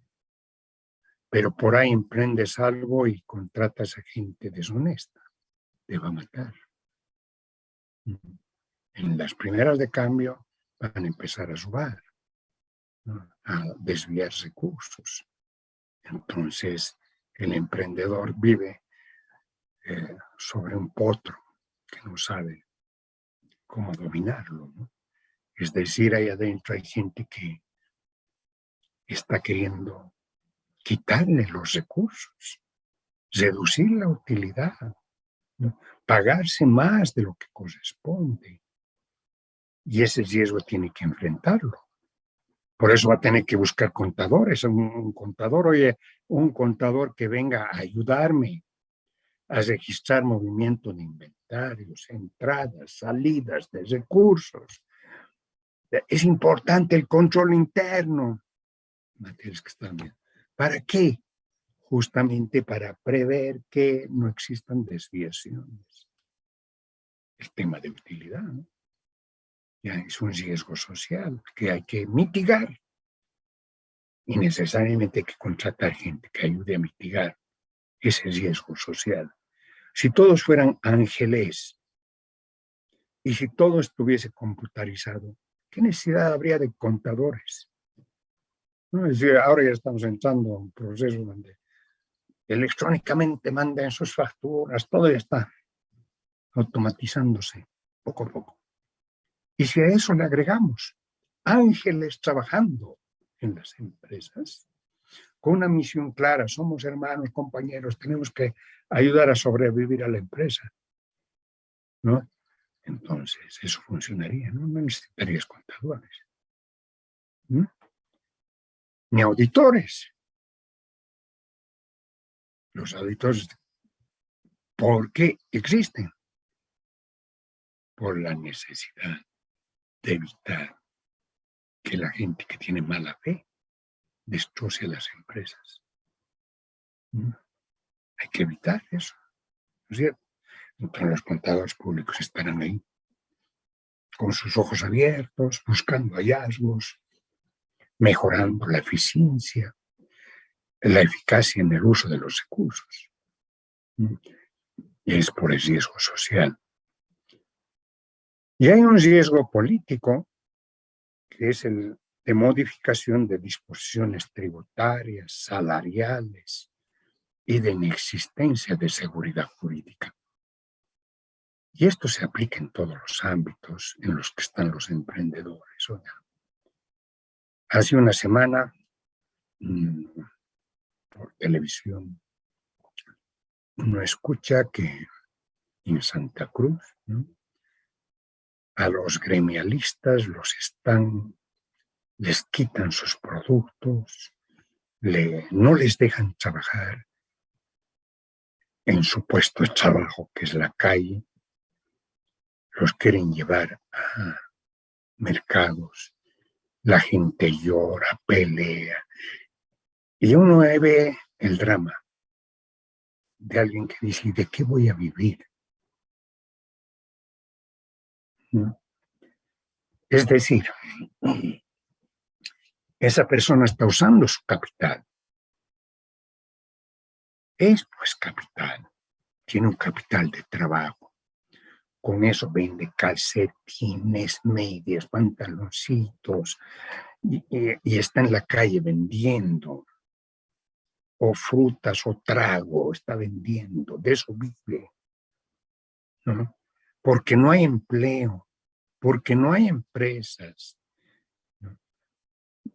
Speaker 1: Pero por ahí emprendes algo y contratas a gente deshonesta, te va a matar. En las primeras de cambio van a empezar a robar, ¿no? A desviar recursos. Entonces el emprendedor vive sobre un potro que no sabe cómo dominarlo, ¿no? Es decir, ahí adentro hay gente que está queriendo quitarle los recursos, reducir la utilidad, ¿no? Pagarse más de lo que corresponde. Y ese riesgo tiene que enfrentarlo. Por eso va a tener que buscar contadores, un contador, oye, un contador que venga a ayudarme a registrar movimiento de inventarios, entradas, salidas de recursos. Es importante el control interno. Materias que están bien. ¿Para qué? Justamente para prever que no existan desviaciones. El tema de utilidad, ¿no? Ya es un riesgo social que hay que mitigar y necesariamente hay que contratar gente que ayude a mitigar ese riesgo social. Si todos fueran ángeles y si todo estuviese computarizado, ¿qué necesidad habría de contadores? ¿No? Es decir, ahora ya estamos entrando a un proceso donde electrónicamente mandan sus facturas, todo ya está automatizándose poco a poco. Y si a eso le agregamos ángeles trabajando en las empresas, con una misión clara, somos hermanos, compañeros, tenemos que ayudar a sobrevivir a la empresa, ¿no? Entonces, eso funcionaría, ¿no? No necesitarías contadores, ¿no? Ni auditores. Los auditores, ¿por qué existen? Por la necesidad de evitar que la gente que tiene mala fe destroce las empresas. ¿No? Hay que evitar eso, ¿no es cierto? Entonces los contadores públicos estarán ahí, con sus ojos abiertos, buscando hallazgos, mejorando la eficiencia, la eficacia en el uso de los recursos. Es por el riesgo social. Y hay un riesgo político, que es el de modificación de disposiciones tributarias, salariales y de inexistencia de seguridad jurídica. Y esto se aplica en todos los ámbitos en los que están los emprendedores. Oiga. Hace una semana, por televisión, uno escucha que en Santa Cruz, ¿no?, a los gremialistas les quitan sus productos, no les dejan trabajar en su puesto de trabajo, que es la calle, los quieren llevar a mercados, la gente llora, pelea, y uno ve el drama de alguien que dice, ¿de qué voy a vivir? ¿No? Es decir, esa persona está usando su capital. Es pues capital, tiene un capital de trabajo. Con eso vende calcetines, medias, pantaloncitos, y está en la calle vendiendo, o frutas, o trago, está vendiendo, de eso vive, ¿no? Porque no hay empleo, porque no hay empresas, ¿no?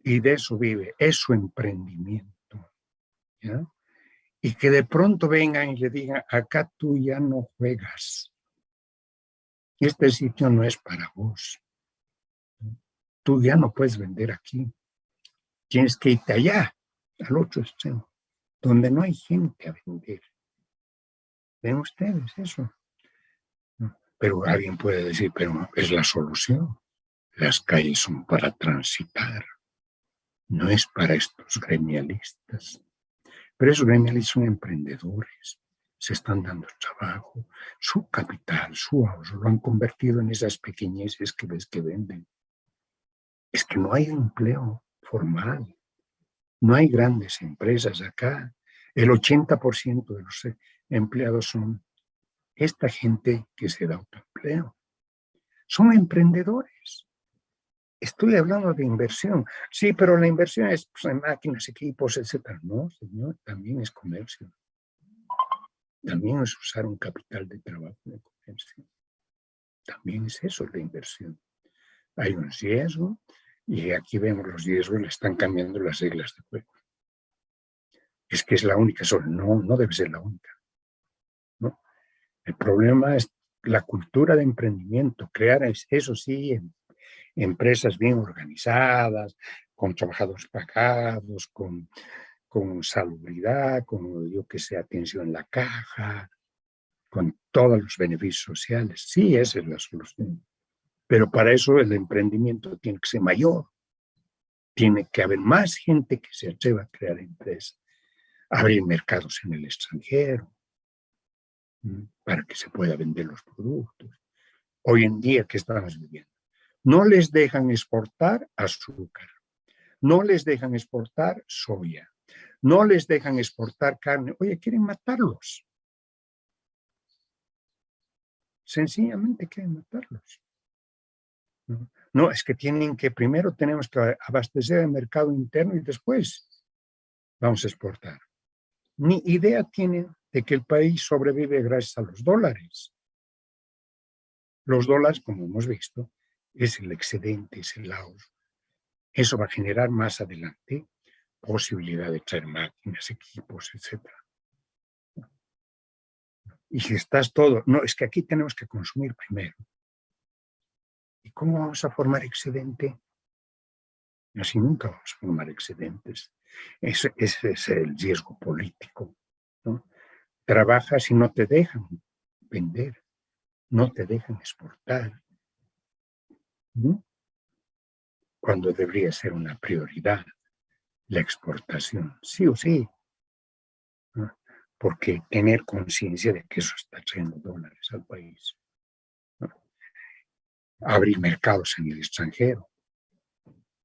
Speaker 1: Y de eso vive, es su emprendimiento, ¿ya? Y que de pronto vengan y le digan, acá tú ya no juegas, este sitio no es para vos, tú ya no puedes vender aquí, tienes que irte allá, al otro extremo, donde no hay gente a vender. ¿Ven ustedes eso? ¿No? Pero alguien puede decir, pero es la solución. Las calles son para transitar, no es para estos gremialistas. Pero esos gremialistas son emprendedores, se están dando trabajo, su capital, su ahorro, lo han convertido en esas pequeñeces que ves que venden. Es que no hay empleo formal, no hay grandes empresas acá. El 80% de los empleados son esta gente que se da autoempleo. Son emprendedores. Estoy hablando de inversión. Sí, pero la inversión es pues, en máquinas, equipos, etc. No, señor, también es comercio. También es usar un capital de trabajo de comercio. También es eso la inversión. hay un riesgo y aquí vemos los riesgos, le están cambiando las reglas de juego. Es que es la única sola, no debe ser la única, ¿no? El problema es la cultura de emprendimiento, crear, eso sí, empresas bien organizadas, con trabajadores pagados, con salubridad, con, yo que sé, atención en la caja, con todos los beneficios sociales. Sí, esa es la solución. Pero para eso el emprendimiento tiene que ser mayor. Tiene que haber más gente que se atreva a crear empresas, abrir mercados en el extranjero, para que se pueda vender los productos. Hoy en día, ¿qué estamos viviendo? No les dejan exportar azúcar, no les dejan exportar soya, no les dejan exportar carne. Oye, quieren matarlos. Sencillamente quieren matarlos. No, es que primero tenemos que abastecer el mercado interno y después vamos a exportar. Ni idea tienen de que el país sobrevive gracias a los dólares. Los dólares, como hemos visto, es el excedente, es el ahorro. Eso va a generar más adelante posibilidad de traer máquinas, equipos, etc. Y si estás todo, no, es que aquí tenemos que consumir primero. ¿Y cómo vamos a formar excedente? Así nunca vamos a formar excedentes. Ese es el riesgo político, ¿no? Trabajas y no te dejan vender, no te dejan exportar, ¿no? Cuando debería ser una prioridad la exportación, sí o sí, ¿no? Porque tener conciencia de que eso está trayendo dólares al país, ¿no? Abrir mercados en el extranjero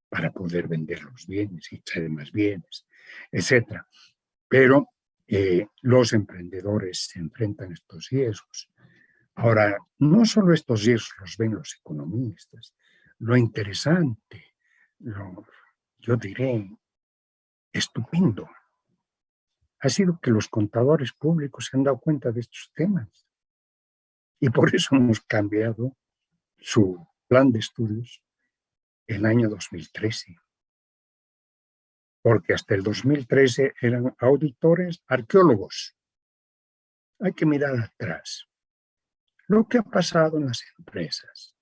Speaker 1: para poder vender los bienes y traer más bienes, etcétera. Pero los emprendedores se enfrentan a estos riesgos. Ahora, no solo estos riesgos los ven los economistas, lo interesante, yo diré, estupendo, ha sido que los contadores públicos se han dado cuenta de estos temas. Y por eso hemos cambiado su plan de estudios el año 2013. Porque hasta el 2013 eran auditores, arqueólogos. Hay que mirar atrás. Lo que ha pasado en las empresas,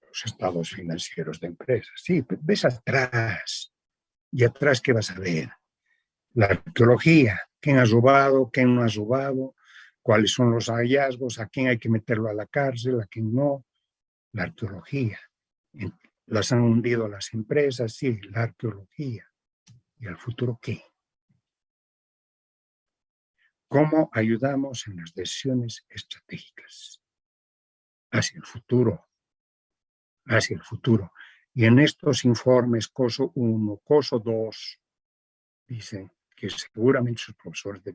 Speaker 1: los estados financieros de empresas. Sí, ves atrás. ¿Y atrás qué vas a ver? La arqueología. ¿Quién ha robado? ¿Quién no ha robado? ¿Cuáles son los hallazgos? ¿A quién hay que meterlo a la cárcel? ¿A quién no? La arqueología. Las han hundido las empresas, sí, la arqueología. ¿Y al futuro qué? ¿Cómo ayudamos en las decisiones estratégicas hacia el futuro? Hacia el futuro. Y en estos informes, COSO 1, COSO 2, dicen que seguramente sus profesores de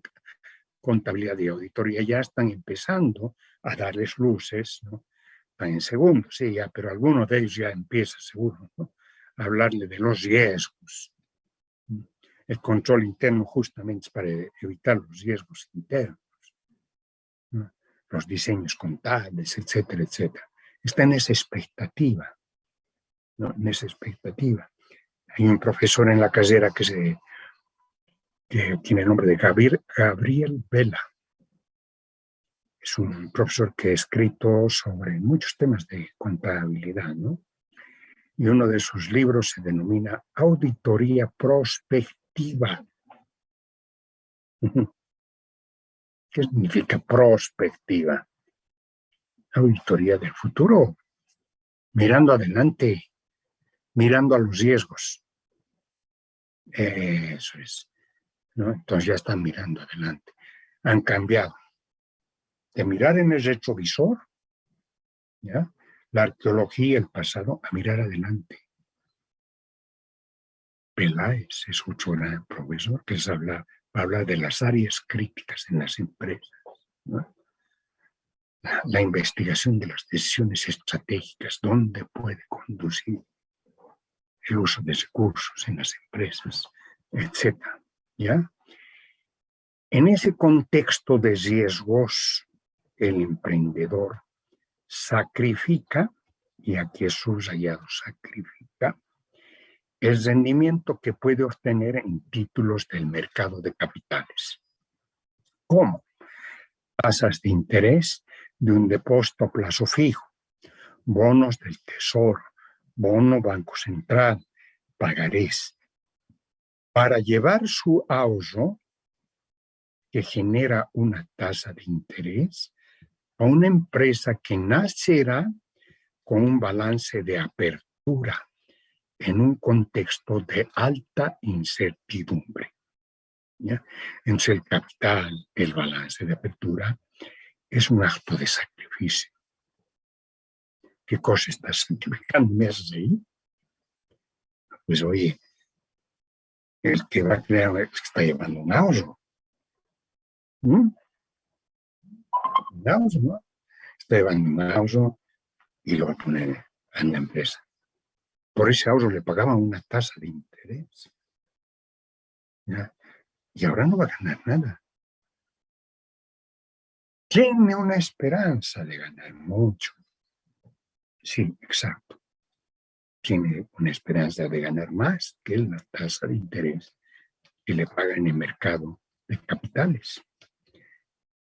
Speaker 1: contabilidad y auditoría ya están empezando a darles luces, ¿no? Están en segundo, sí, ya, pero alguno de ellos ya empieza seguro, ¿no? A hablarle de los riesgos. El control interno justamente es para evitar los riesgos internos, ¿no? Los diseños contables, etcétera, etcétera. Está en esa expectativa, ¿no? En esa expectativa. Hay un profesor en la carrera que tiene el nombre de Gabriel Vela. Es un profesor que ha escrito sobre muchos temas de contabilidad, ¿no? Y uno de sus libros se denomina Auditoría Prospectiva. ¿Qué significa prospectiva? Auditoría del futuro, mirando adelante, mirando a los riesgos. Eso es, ¿no? Entonces ya están mirando adelante. Han cambiado de mirar en el retrovisor, ¿ya? La arqueología, el pasado, a mirar adelante. Peláez es otro gran profesor que habla de las áreas críticas en las empresas, ¿no? La investigación de las decisiones estratégicas, dónde puede conducir el uso de recursos en las empresas, etc. ¿Ya? En ese contexto de riesgos, el emprendedor sacrifica y aquí es subrayado, sacrifica el rendimiento que puede obtener en títulos del mercado de capitales. ¿Cómo? Tasas de interés de un depósito a plazo fijo, bonos del Tesoro, bono Banco Central, pagarés. Para llevar su ahorro, que genera una tasa de interés, a una empresa que nacerá con un balance de apertura en un contexto de alta incertidumbre. ¿Ya? Entonces el capital, el balance de apertura, es un acto de sacrificio. ¿Qué cosa estás sacrificando? ¿Me haces ahí? Pues oye, el que va a crear es que está llevando un ahorro. Un ahorro, ¿no? Está llevando un ahorro y lo va a poner en la empresa. Por ese ahorro le pagaban una tasa de interés. ¿Ya? Y ahora no va a ganar nada. Tiene una esperanza de ganar mucho. Sí, exacto. Tiene una esperanza de ganar más que la tasa de interés que le paga en el mercado de capitales.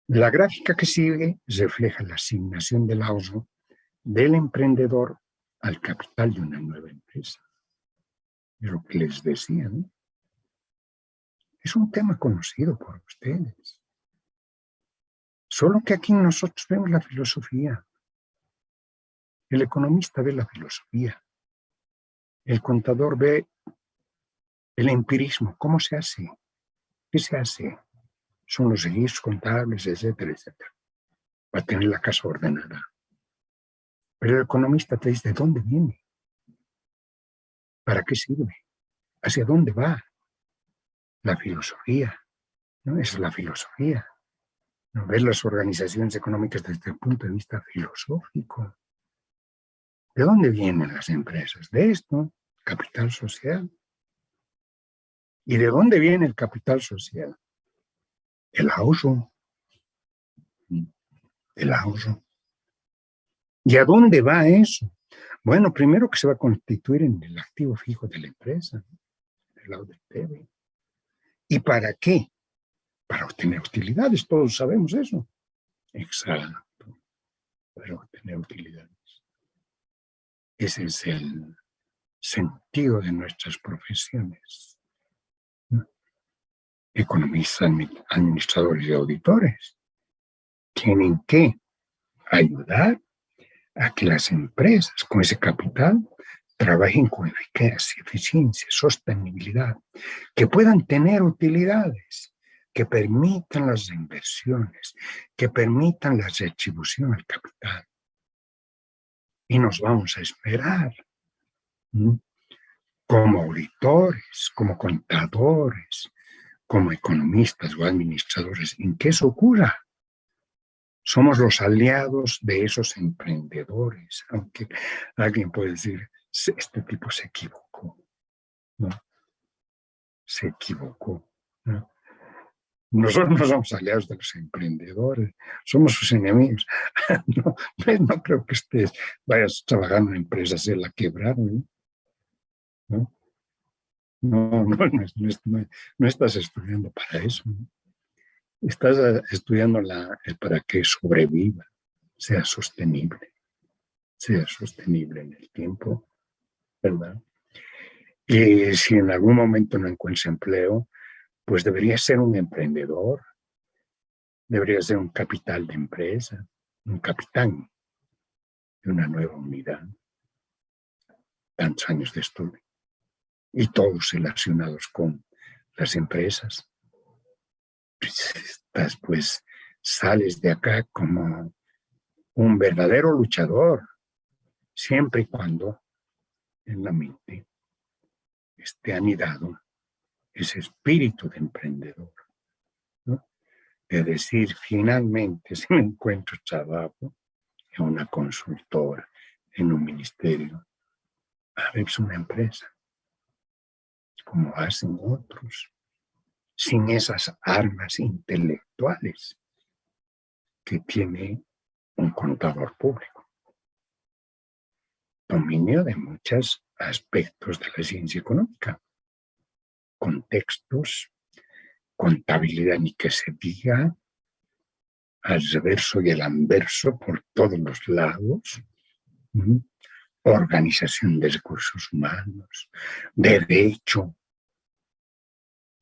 Speaker 1: La gráfica que sigue refleja la asignación del ahorro del emprendedor al capital de una nueva empresa. Es lo que les decía, ¿no? Es un tema conocido por ustedes. Solo que aquí nosotros vemos la filosofía. El economista ve la filosofía. El contador ve el empirismo. ¿Cómo se hace? ¿Qué se hace? Son los registros contables, etcétera, etcétera. Va a tener la casa ordenada. Pero el economista te dice, ¿de dónde viene? ¿Para qué sirve? ¿Hacia dónde va? La filosofía, ¿no? Esa es la filosofía. ¿No? Ver las organizaciones económicas desde el punto de vista filosófico. ¿De dónde vienen las empresas? De esto, capital social. ¿Y de dónde viene el capital social? El ahorro. El ahorro. ¿Y a dónde va eso? Bueno, primero que se va a constituir en el activo fijo de la empresa, del lado del PB. ¿Y para qué? Para obtener utilidades, todos sabemos eso. Exacto, para obtener utilidades. Ese es el sentido de nuestras profesiones. ¿No? Economistas, administradores y auditores tienen que ayudar a que las empresas con ese capital trabajen con eficacia, eficiencia, sostenibilidad, que puedan tener utilidades, que permitan las inversiones, que permitan la retribución al capital. Y nos vamos a esperar, ¿no? Como auditores, como contadores, como economistas o administradores, en que eso ocurra. Somos los aliados de esos emprendedores, aunque alguien puede decir, este tipo se equivocó, ¿no? Se equivocó, ¿no? Nosotros no somos aliados de los emprendedores, somos sus enemigos. No, no creo que vayas a trabajar en una empresa, se la quebraron, ¿no? No estás estudiando para eso, ¿no? Estás estudiando para que sobreviva, sea sostenible en el tiempo, ¿verdad? Y si en algún momento no encuentra empleo, pues debería ser un emprendedor, debería ser un capital de empresa, un capitán de una nueva unidad, tantos años de estudio, y todos relacionados con las empresas. Pues sales de acá como un verdadero luchador, siempre y cuando en la mente esté anidado ese espíritu de emprendedor, ¿no? De decir, finalmente, si me encuentro trabajo en una consultora, en un ministerio, abres una empresa, como hacen otros, sin esas armas intelectuales que tiene un contador público. dominio de muchos aspectos de la ciencia económica, contextos, contabilidad ni que se diga, al reverso y el anverso por todos los lados, organización de recursos humanos, derecho.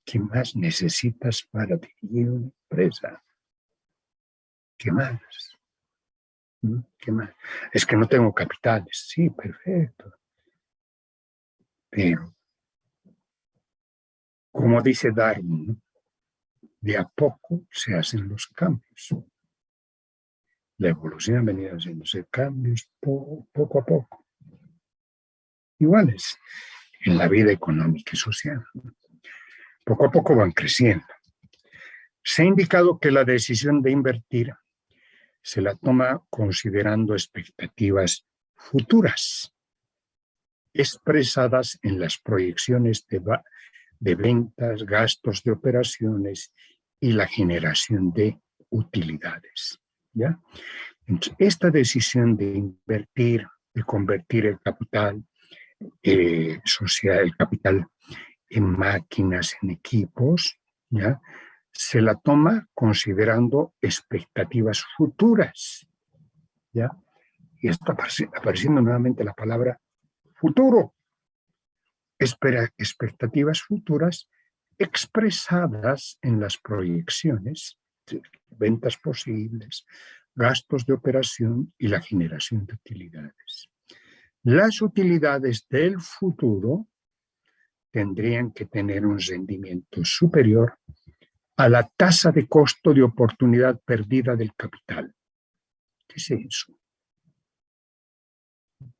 Speaker 1: ¿Qué más necesitas para dirigir una empresa? ¿Qué más? ¿Qué más? Es que no tengo capitales. Sí, perfecto. Pero, como dice Darwin, de a poco se hacen los cambios. La evolución ha venido haciéndose cambios poco a poco. Iguales en la vida económica y social. Poco a poco van creciendo. Se ha indicado que la decisión de invertir se la toma considerando expectativas futuras, expresadas en las proyecciones de ventas, gastos de operaciones y la generación de utilidades. ¿Ya? Entonces, esta decisión de invertir, de convertir el capital social, el capital en máquinas, en equipos, ¿ya? Se la toma considerando expectativas futuras, ¿ya? Y está apareciendo nuevamente la palabra futuro. Expectativas futuras expresadas en las proyecciones, ventas posibles, gastos de operación y la generación de utilidades. Las utilidades del futuro tendrían que tener un rendimiento superior a la tasa de costo de oportunidad perdida del capital. ¿Qué es eso?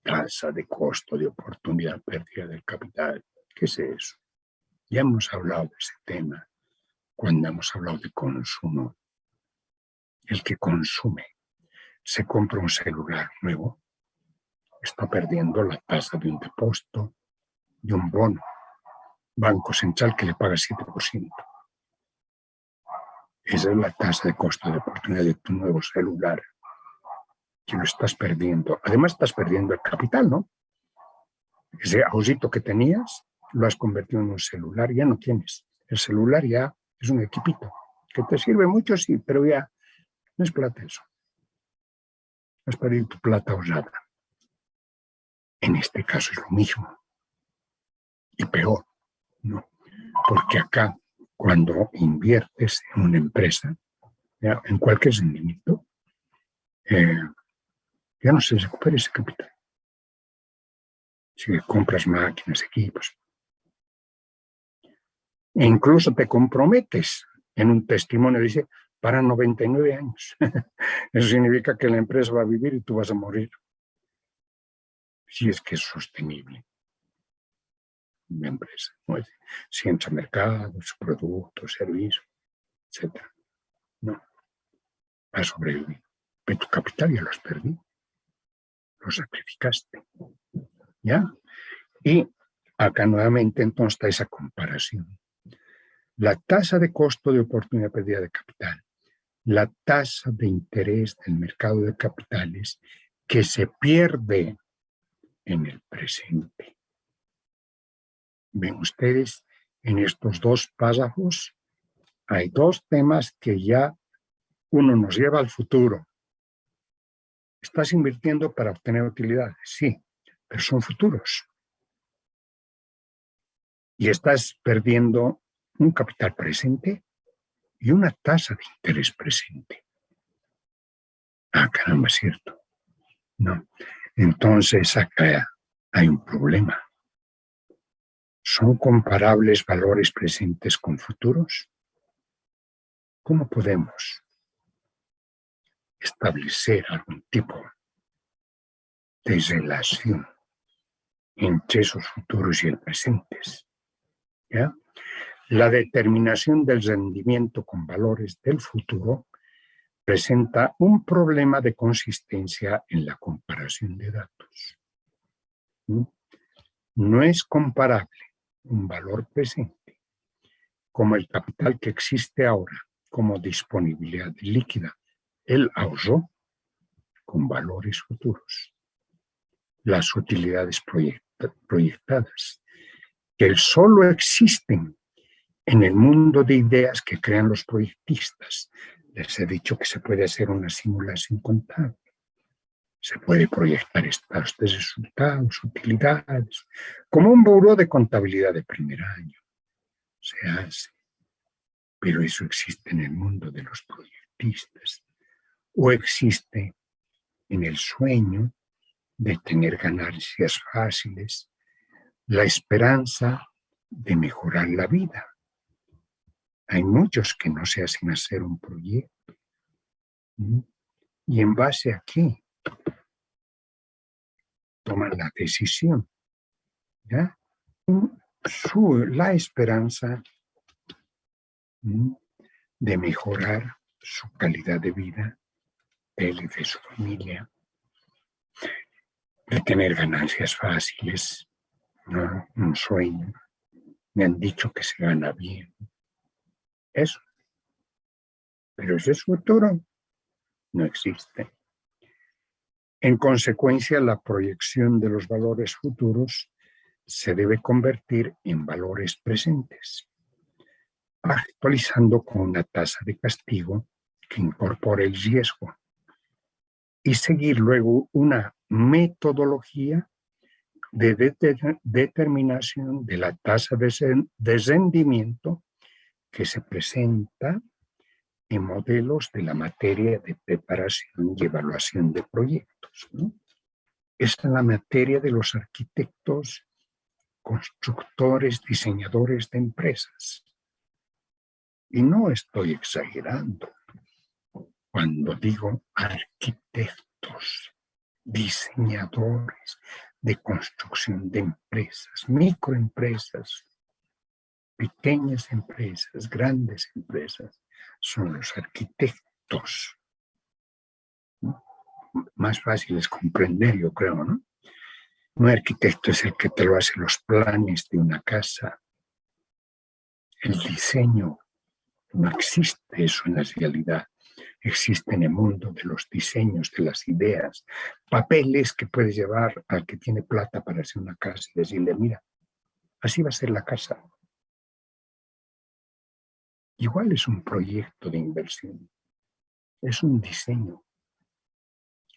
Speaker 1: Tasa de costo de oportunidad perdida del capital. ¿Qué es eso? Ya hemos hablado de ese tema cuando hemos hablado de consumo. El que consume se compra un celular nuevo, está perdiendo la tasa de un depósito, de un bono. Banco Central que le paga 7%. Esa es la tasa de costo de oportunidad de tu nuevo celular, que lo estás perdiendo. Además, estás perdiendo el capital, ¿no? Ese ahorrito que tenías, lo has convertido en un celular, ya no tienes. El celular ya es un equipito, que te sirve mucho, sí, pero ya no es plata eso. Has perdido tu plata ahorrada. En este caso es lo mismo. Y peor, ¿no? Porque acá, cuando inviertes en una empresa, ¿ya? En cualquier rendimiento, ya no se recupera ese capital. Si compras máquinas, equipos. E incluso te comprometes en un testimonio, dice, para 99 años. Eso significa que la empresa va a vivir y tú vas a morir. Si es que es sostenible la empresa, ¿no? Si entra al mercado, su producto, servicio, etc. No, va a sobrevivir. Pero tu capital ya lo has perdido. Lo sacrificaste. ¿Ya? Y acá nuevamente entonces está esa comparación. La tasa de costo de oportunidad perdida de capital, la tasa de interés del mercado de capitales que se pierde en el presente. Ven ustedes, en estos dos párrafos hay dos temas que ya uno nos lleva al futuro. Estás invirtiendo para obtener utilidades, sí, pero son futuros. Y estás perdiendo un capital presente y una tasa de interés presente. Ah, caramba, es cierto. No. Entonces acá hay un problema. ¿Son comparables valores presentes con futuros? ¿Cómo podemos establecer algún tipo de relación entre esos futuros y el presente? ¿Ya? La determinación del rendimiento con valores del futuro presenta un problema de consistencia en la comparación de datos. No es comparable un valor presente como el capital que existe ahora como disponibilidad líquida, el ahorro, con valores futuros. las utilidades proyectadas, que solo existen en el mundo de ideas que crean los proyectistas. Les he dicho que se puede hacer una simulación contable. Se puede proyectar estados de resultados, utilidades, como un buró de contabilidad de primer año. Se hace. Pero eso existe en el mundo de los proyectistas. O existe en el sueño de tener ganancias fáciles, la esperanza de mejorar la vida. Hay muchos que no se hacen hacer un proyecto. ¿Y en base a qué toman la decisión? ¿Ya? La esperanza de mejorar su calidad de vida, él y de su familia, de tener ganancias fáciles, ¿no? Un sueño. Me han dicho que se gana bien. Eso. Pero ese futuro no existe. En consecuencia, la proyección de los valores futuros se debe convertir en valores presentes, actualizando con una tasa de castigo que incorpore el riesgo y seguir luego una metodología de determinación de la tasa de rendimiento que se presenta en modelos de la materia de preparación y evaluación de proyectos, ¿no? Esta es la materia de los arquitectos, constructores, diseñadores de empresas. Y no estoy exagerando cuando digo arquitectos, diseñadores de construcción de empresas, microempresas, pequeñas empresas, grandes empresas, son los arquitectos. ¿No? Más fácil es comprender, yo creo, ¿no? Un arquitecto es el que te lo hace los planes de una casa. El diseño no existe eso en la realidad. Existe en el mundo de los diseños, de las ideas, papeles que puedes llevar al que tiene plata para hacer una casa y decirle, mira, así va a ser la casa. Igual es un proyecto de inversión, es un diseño.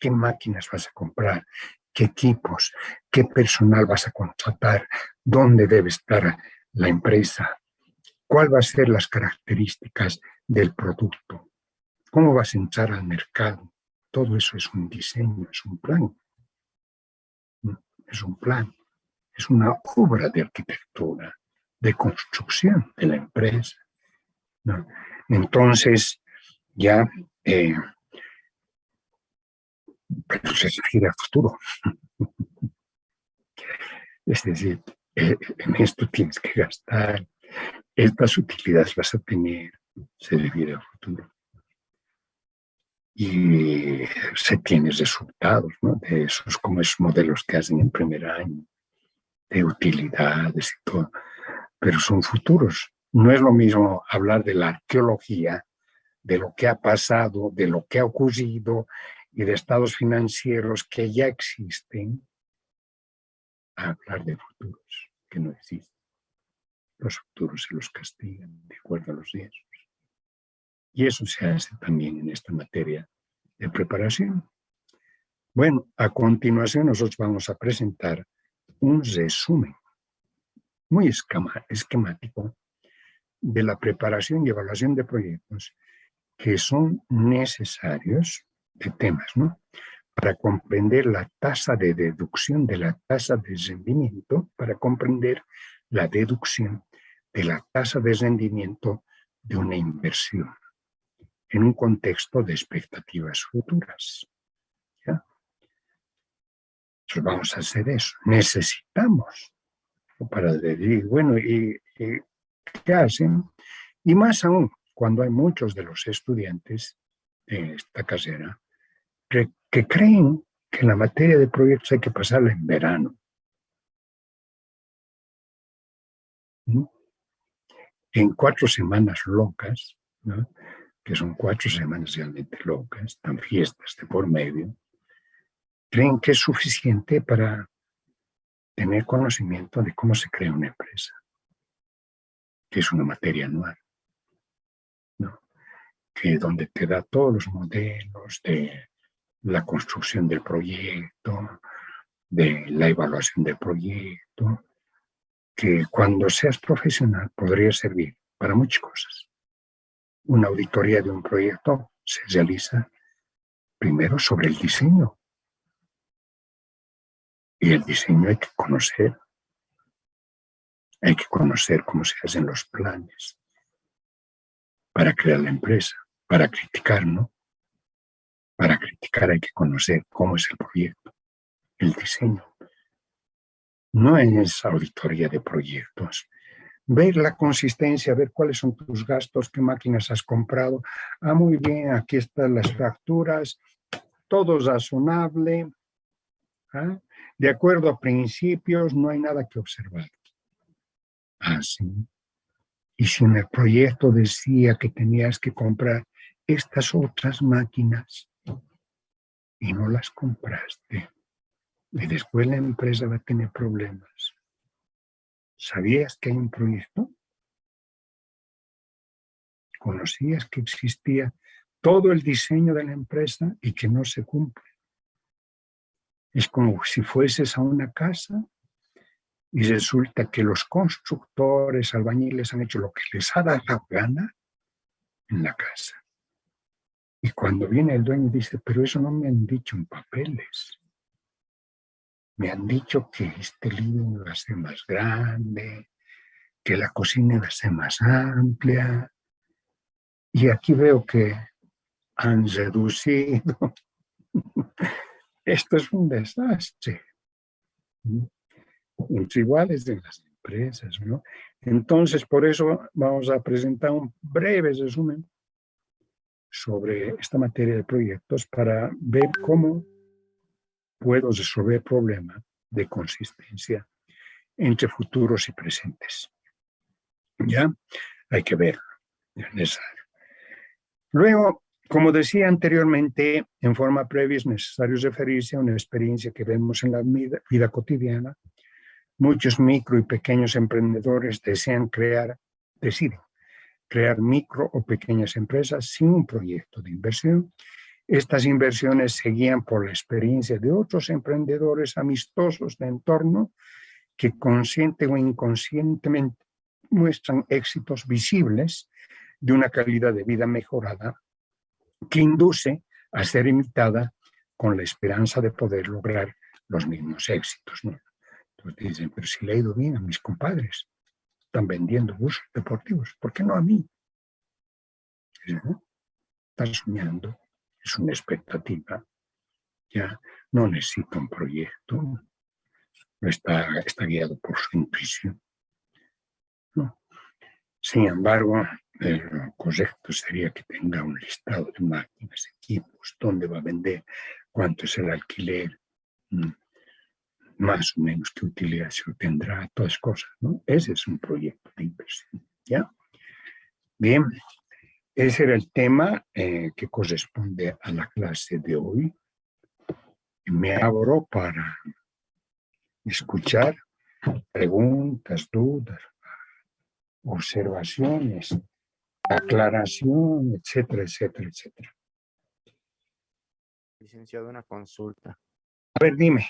Speaker 1: ¿Qué máquinas vas a comprar? ¿Qué equipos? ¿Qué personal vas a contratar? ¿Dónde debe estar la empresa? ¿Cuál va a ser las características del producto? ¿Cómo vas a entrar al mercado? Todo eso es un diseño, es un plan. Es un plan, es una obra de arquitectura, de construcción de la empresa, ¿no? Entonces, ya pero se refiere al futuro. Es decir, en esto tienes que gastar, estas utilidades vas a tener, se refiere al futuro. Y se tienen resultados, ¿no? De esos, como esos modelos que hacen en primer año, de utilidades y todo, pero son futuros. No es lo mismo hablar de la arqueología, de lo que ha pasado, de lo que ha ocurrido y de estados financieros que ya existen, a hablar de futuros que no existen. Los futuros se los castigan de acuerdo a los riesgos. Y eso se hace también en esta materia de preparación. Bueno, a continuación nosotros vamos a presentar un resumen muy esquemático de la preparación y evaluación de proyectos que son necesarios de temas, ¿no? Para comprender la tasa de deducción de la tasa de rendimiento, para comprender la deducción de la tasa de rendimiento de una inversión en un contexto de expectativas futuras. ¿Ya? Entonces vamos a hacer eso. Necesitamos para decir, bueno, ¿y qué hacen? Y más aún, cuando hay muchos de los estudiantes de esta carrera que creen que la materia de proyectos hay que pasarla en verano. ¿No? En 4 semanas locas, ¿no? Que son 4 semanas realmente locas, están fiestas de por medio, creen que es suficiente para tener conocimiento de cómo se crea una empresa, que es una materia anual, ¿no? Que donde te da todos los modelos de la construcción del proyecto, de la evaluación del proyecto, que cuando seas profesional podría servir para muchas cosas. Una auditoría de un proyecto se realiza primero sobre el diseño. Y el diseño hay que conocer cómo se hacen los planes para crear la empresa, para criticar, ¿no? Para criticar hay que conocer cómo es el proyecto, el diseño. No es auditoría de proyectos. Ver la consistencia, ver cuáles son tus gastos, qué máquinas has comprado. Ah, muy bien, aquí están las facturas, todo razonable. ¿Ah? De acuerdo a principios, no hay nada que observar. Ah, sí. Y si en el proyecto decía que tenías que comprar estas otras máquinas y no las compraste, y después la empresa va a tener problemas. ¿Sabías que hay un proyecto? ¿Conocías que existía todo el diseño de la empresa y que no se cumple? Es como si fueses a una casa y resulta que los constructores, albañiles han hecho lo que les ha dado la gana en la casa. Y cuando viene el dueño dice, pero eso no me han dicho en papeles. Me han dicho que este living va a ser más grande, que la cocina va a ser más amplia. Y aquí veo que han reducido. Esto es un desastre. Entre iguales de las empresas, ¿no? Entonces, por eso vamos a presentar un breve resumen sobre esta materia de proyectos para ver cómo puedo resolver el problema de consistencia entre futuros y presentes. ¿Ya? Hay que ver. Es necesario. Luego, como decía anteriormente, en forma previa es necesario referirse a una experiencia que vemos en la vida cotidiana. Muchos micro y pequeños emprendedores deciden crear micro o pequeñas empresas sin un proyecto de inversión. Estas inversiones se guían por la experiencia de otros emprendedores amistosos de entorno que consciente o inconscientemente muestran éxitos visibles de una calidad de vida mejorada que induce a ser imitada con la esperanza de poder lograr los mismos éxitos, ¿no? Entonces dicen, pero si le ha ido bien a mis compadres, están vendiendo buses deportivos, ¿por qué no a mí? ¿No? Están soñando, es una expectativa, ya no necesita un proyecto, está guiado por su intuición, ¿no? Sin embargo, lo correcto sería que tenga un listado de máquinas, equipos, dónde va a vender, cuánto es el alquiler, más o menos qué utilidad se obtendrá, todas cosas, ¿no? Ese es un proyecto de inversión, ¿ya? Bien, ese era el tema que corresponde a la clase de hoy. Me abro para escuchar preguntas, dudas, observaciones, aclaración, etcétera, etcétera, etcétera.
Speaker 2: Licenciado, una consulta.
Speaker 1: A ver, dime.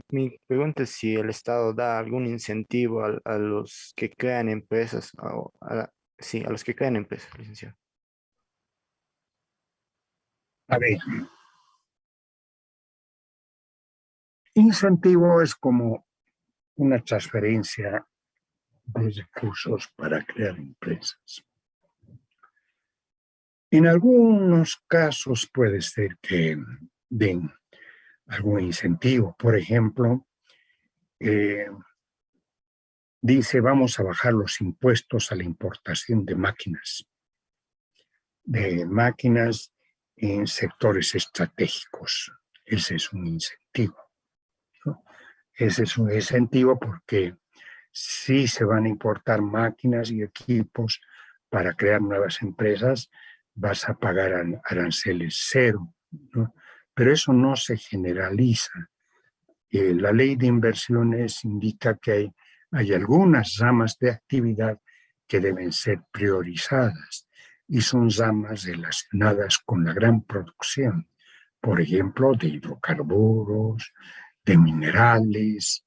Speaker 2: Mi pregunta es si el Estado da algún incentivo a los que crean empresas, sí, a los que crean empresas, licenciado.
Speaker 1: A ver, incentivo es como una transferencia de recursos para crear empresas. En algunos casos puede ser que den algún incentivo. Por ejemplo, dice vamos a bajar los impuestos a la importación de máquinas en sectores estratégicos. Ese es un incentivo, ¿no? Ese es un incentivo porque sí se van a importar máquinas y equipos para crear nuevas empresas, vas a pagar aranceles cero, ¿no? pero eso no se generaliza. La ley de inversiones indica que hay algunas ramas de actividad que deben ser priorizadas y son ramas relacionadas con la gran producción, por ejemplo, de hidrocarburos, de minerales,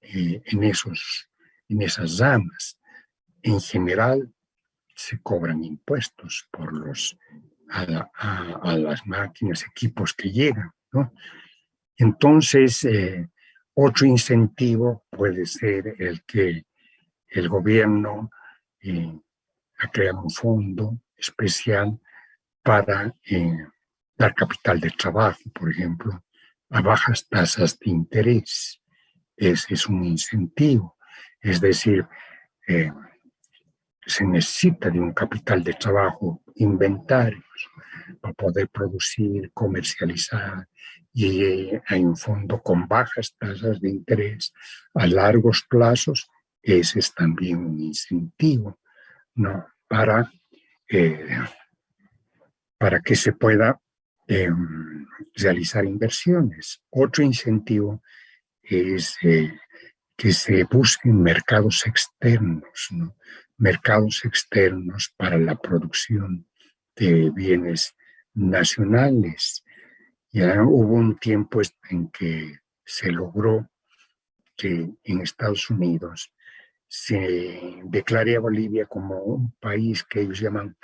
Speaker 1: en esas ramas. En general, se cobran impuestos por a las máquinas, equipos que llegan, ¿no? Entonces, otro incentivo puede ser el que el gobierno ha creado un fondo especial para dar capital de trabajo, por ejemplo, a bajas tasas de interés. Ese es un incentivo. Es decir, se necesita de un capital de trabajo, inventarios, para poder producir, comercializar, y hay un fondo con bajas tasas de interés a largos plazos. Ese es también un incentivo, ¿no? Eh, para que se pueda realizar inversiones. Otro incentivo es que se busquen mercados externos, ¿no? Mercados externos para la producción de bienes nacionales. Ya hubo un tiempo en que se logró que en Estados Unidos se declare a Bolivia como un país que ellos llaman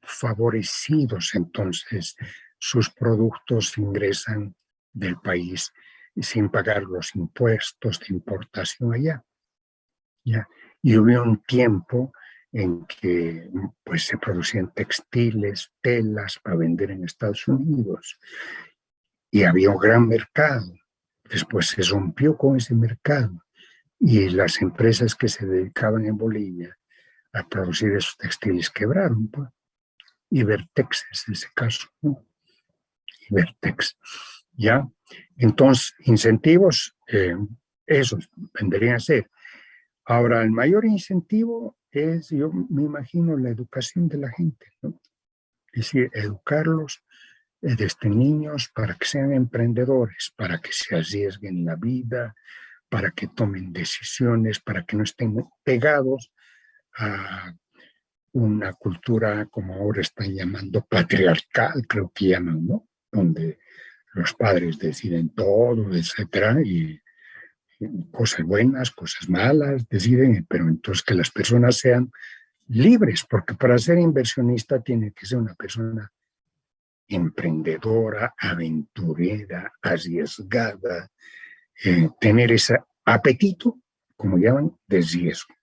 Speaker 1: favorecidos, entonces sus productos ingresan del país sin pagar los impuestos de importación allá. ¿Ya? Y hubo un tiempo en que pues, se producían textiles, telas para vender en Estados Unidos y había un gran mercado. Después se rompió con ese mercado y las empresas que se dedicaban en Bolivia a producir esos textiles quebraron, pues. Ibertex es ese caso, ¿no? Ibertex, ¿ya? Entonces, incentivos, esos vendrían a ser. Ahora, el mayor incentivo es, yo me imagino, la educación de la gente, ¿no? Es decir, educarlos desde niños para que sean emprendedores, para que se arriesguen la vida, para que tomen decisiones, para que no estén pegados a una cultura, como ahora están llamando, patriarcal, creo que llaman, ¿no? Donde los padres deciden todo, etcétera, y cosas buenas, cosas malas, deciden, pero entonces que las personas sean libres, porque para ser inversionista tiene que ser una persona emprendedora, aventurera, arriesgada, tener ese apetito, como llaman, de riesgo.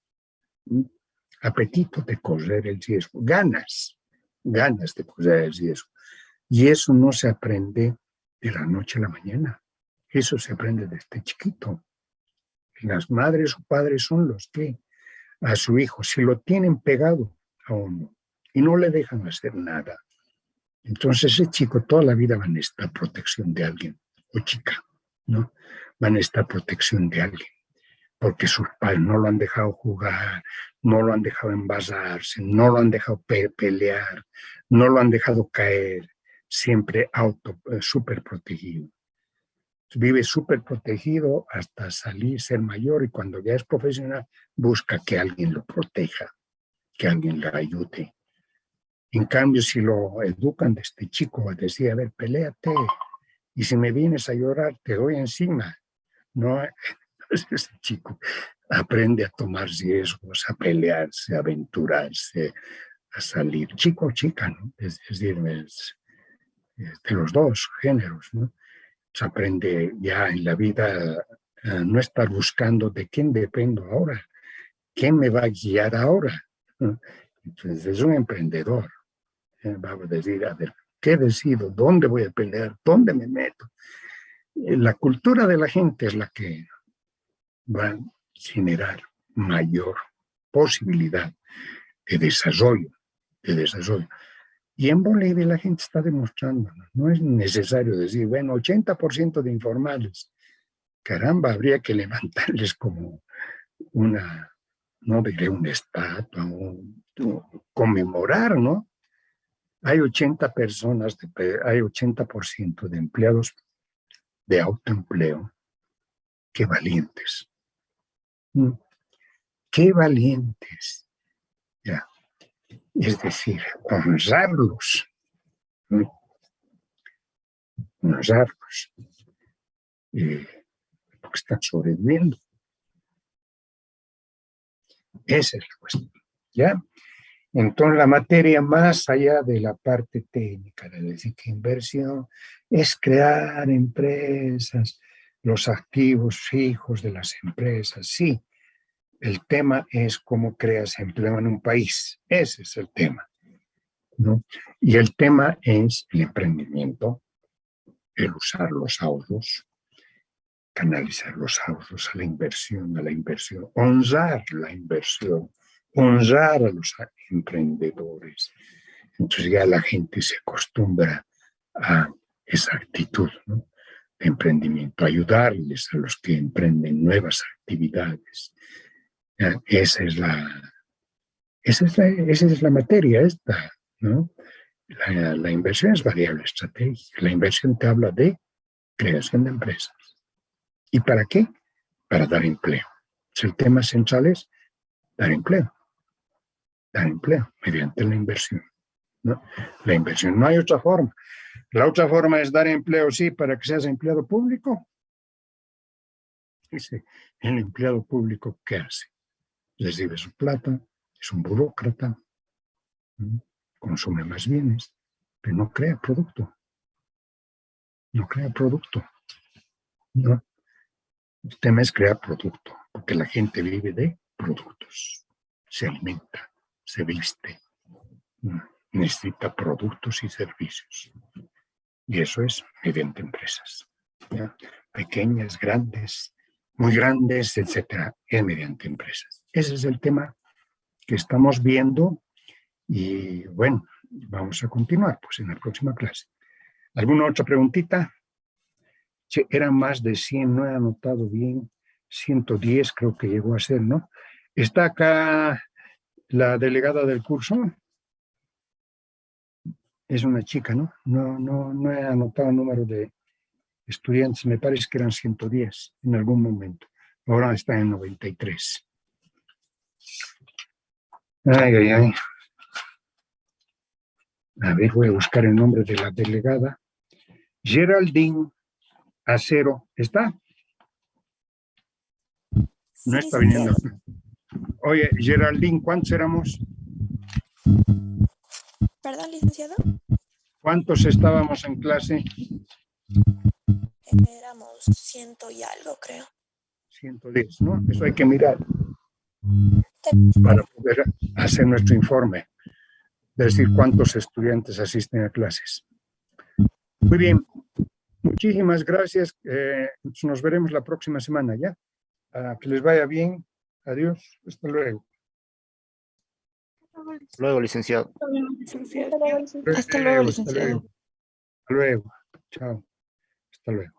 Speaker 1: Apetito de correr el riesgo, ganas de correr el riesgo. Y eso no se aprende de la noche a la mañana, eso se aprende desde chiquito. Las madres o padres son los que a su hijo, si lo tienen pegado a uno y no le dejan hacer nada, entonces ese chico toda la vida va a necesitar protección de alguien, o chica, ¿no? Va a necesitar protección de alguien, porque sus padres no lo han dejado jugar, no lo han dejado envasarse, no lo han dejado pelear, no lo han dejado caer, siempre súper protegido. Vive súper protegido hasta salir, ser mayor, y cuando ya es profesional busca que alguien lo proteja, que alguien le ayude. En cambio, si lo educan desde chico, decía, a ver, peléate, y si me vienes a llorar, te doy encima, ¿no? Entonces ese chico aprende a tomar riesgos, a pelearse, a aventurarse, a salir, chico o chica, ¿no? Es decir, de los dos géneros, ¿no? Se aprende ya en la vida a no estar buscando de quién dependo ahora, quién me va a guiar ahora, ¿no? Entonces es un emprendedor. Vamos a decir, a ver, ¿qué decido? ¿Dónde voy a pelear? ¿Dónde me meto? La cultura de la gente es la que va a generar mayor posibilidad de desarrollo, de desarrollo. Y en Bolivia la gente está demostrando, no es necesario decir, bueno, 80% de informales, caramba, habría que levantarles como una, no diré una estatua, conmemorar, ¿no? Hay 80 personas, hay 80% de empleados de autoempleo. ¡Qué valientes! ¡Qué valientes! Ya. Es decir, honrarlos. Honrarlos. Porque están sobreviviendo. Esa es la cuestión. ¿Ya? Entonces, la materia más allá de la parte técnica, de decir que inversión es crear empresas, los activos fijos de las empresas, sí. El tema es cómo creas empleo en un país. Ese es el tema, ¿no? Y el tema es el emprendimiento, el usar los ahorros, canalizar los ahorros a la inversión, honrar la inversión, honrar a los emprendedores. Entonces ya la gente se acostumbra a esa actitud, ¿no? De emprendimiento, ayudarles a los que emprenden nuevas actividades. Esa es la materia esta, ¿no? La inversión es variable estratégica. La inversión te habla de creación de empresas. ¿Y para qué? Para dar empleo. El tema central es dar empleo. Dar empleo mediante la inversión, ¿no? La inversión, no hay otra forma. La otra forma es dar empleo, sí, para que seas empleado público. Dice, el empleado público, ¿qué hace? Recibe su plata, es un burócrata, ¿no? Consume más bienes, pero no crea producto. No crea producto. No. El tema es crear producto, porque la gente vive de productos. Se alimenta, se viste, necesita productos y servicios. Y eso es mediante empresas, ¿ya? Pequeñas, grandes, muy grandes, etcétera, es mediante empresas. Ese es el tema que estamos viendo y bueno, vamos a continuar pues en la próxima clase. ¿Alguna otra preguntita? Sí, eran más de 100, no he anotado bien, 110 creo que llegó a ser, ¿no? Está acá la delegada del curso. Es una chica, ¿no? No he anotado el número de estudiantes, me parece que eran 110 en algún momento. Ahora está en 93. Ay. A ver, voy a buscar el nombre de la delegada. Geraldine Acero, ¿está? No está viniendo. Oye, Geraldine, ¿cuántos éramos?
Speaker 3: ¿Perdón, licenciado?
Speaker 1: ¿Cuántos estábamos en clase?
Speaker 3: Éramos 100 y algo, creo.
Speaker 1: 110, ¿no? Eso hay que mirar para poder hacer nuestro informe, es decir, cuántos estudiantes asisten a clases. Muy bien, muchísimas gracias. Nos veremos la próxima semana, ¿ya? Que les vaya bien. Adiós. Hasta luego.
Speaker 2: Luego, licenciado.
Speaker 3: Hasta luego, licenciado.
Speaker 1: Hasta luego. Chao. Hasta luego.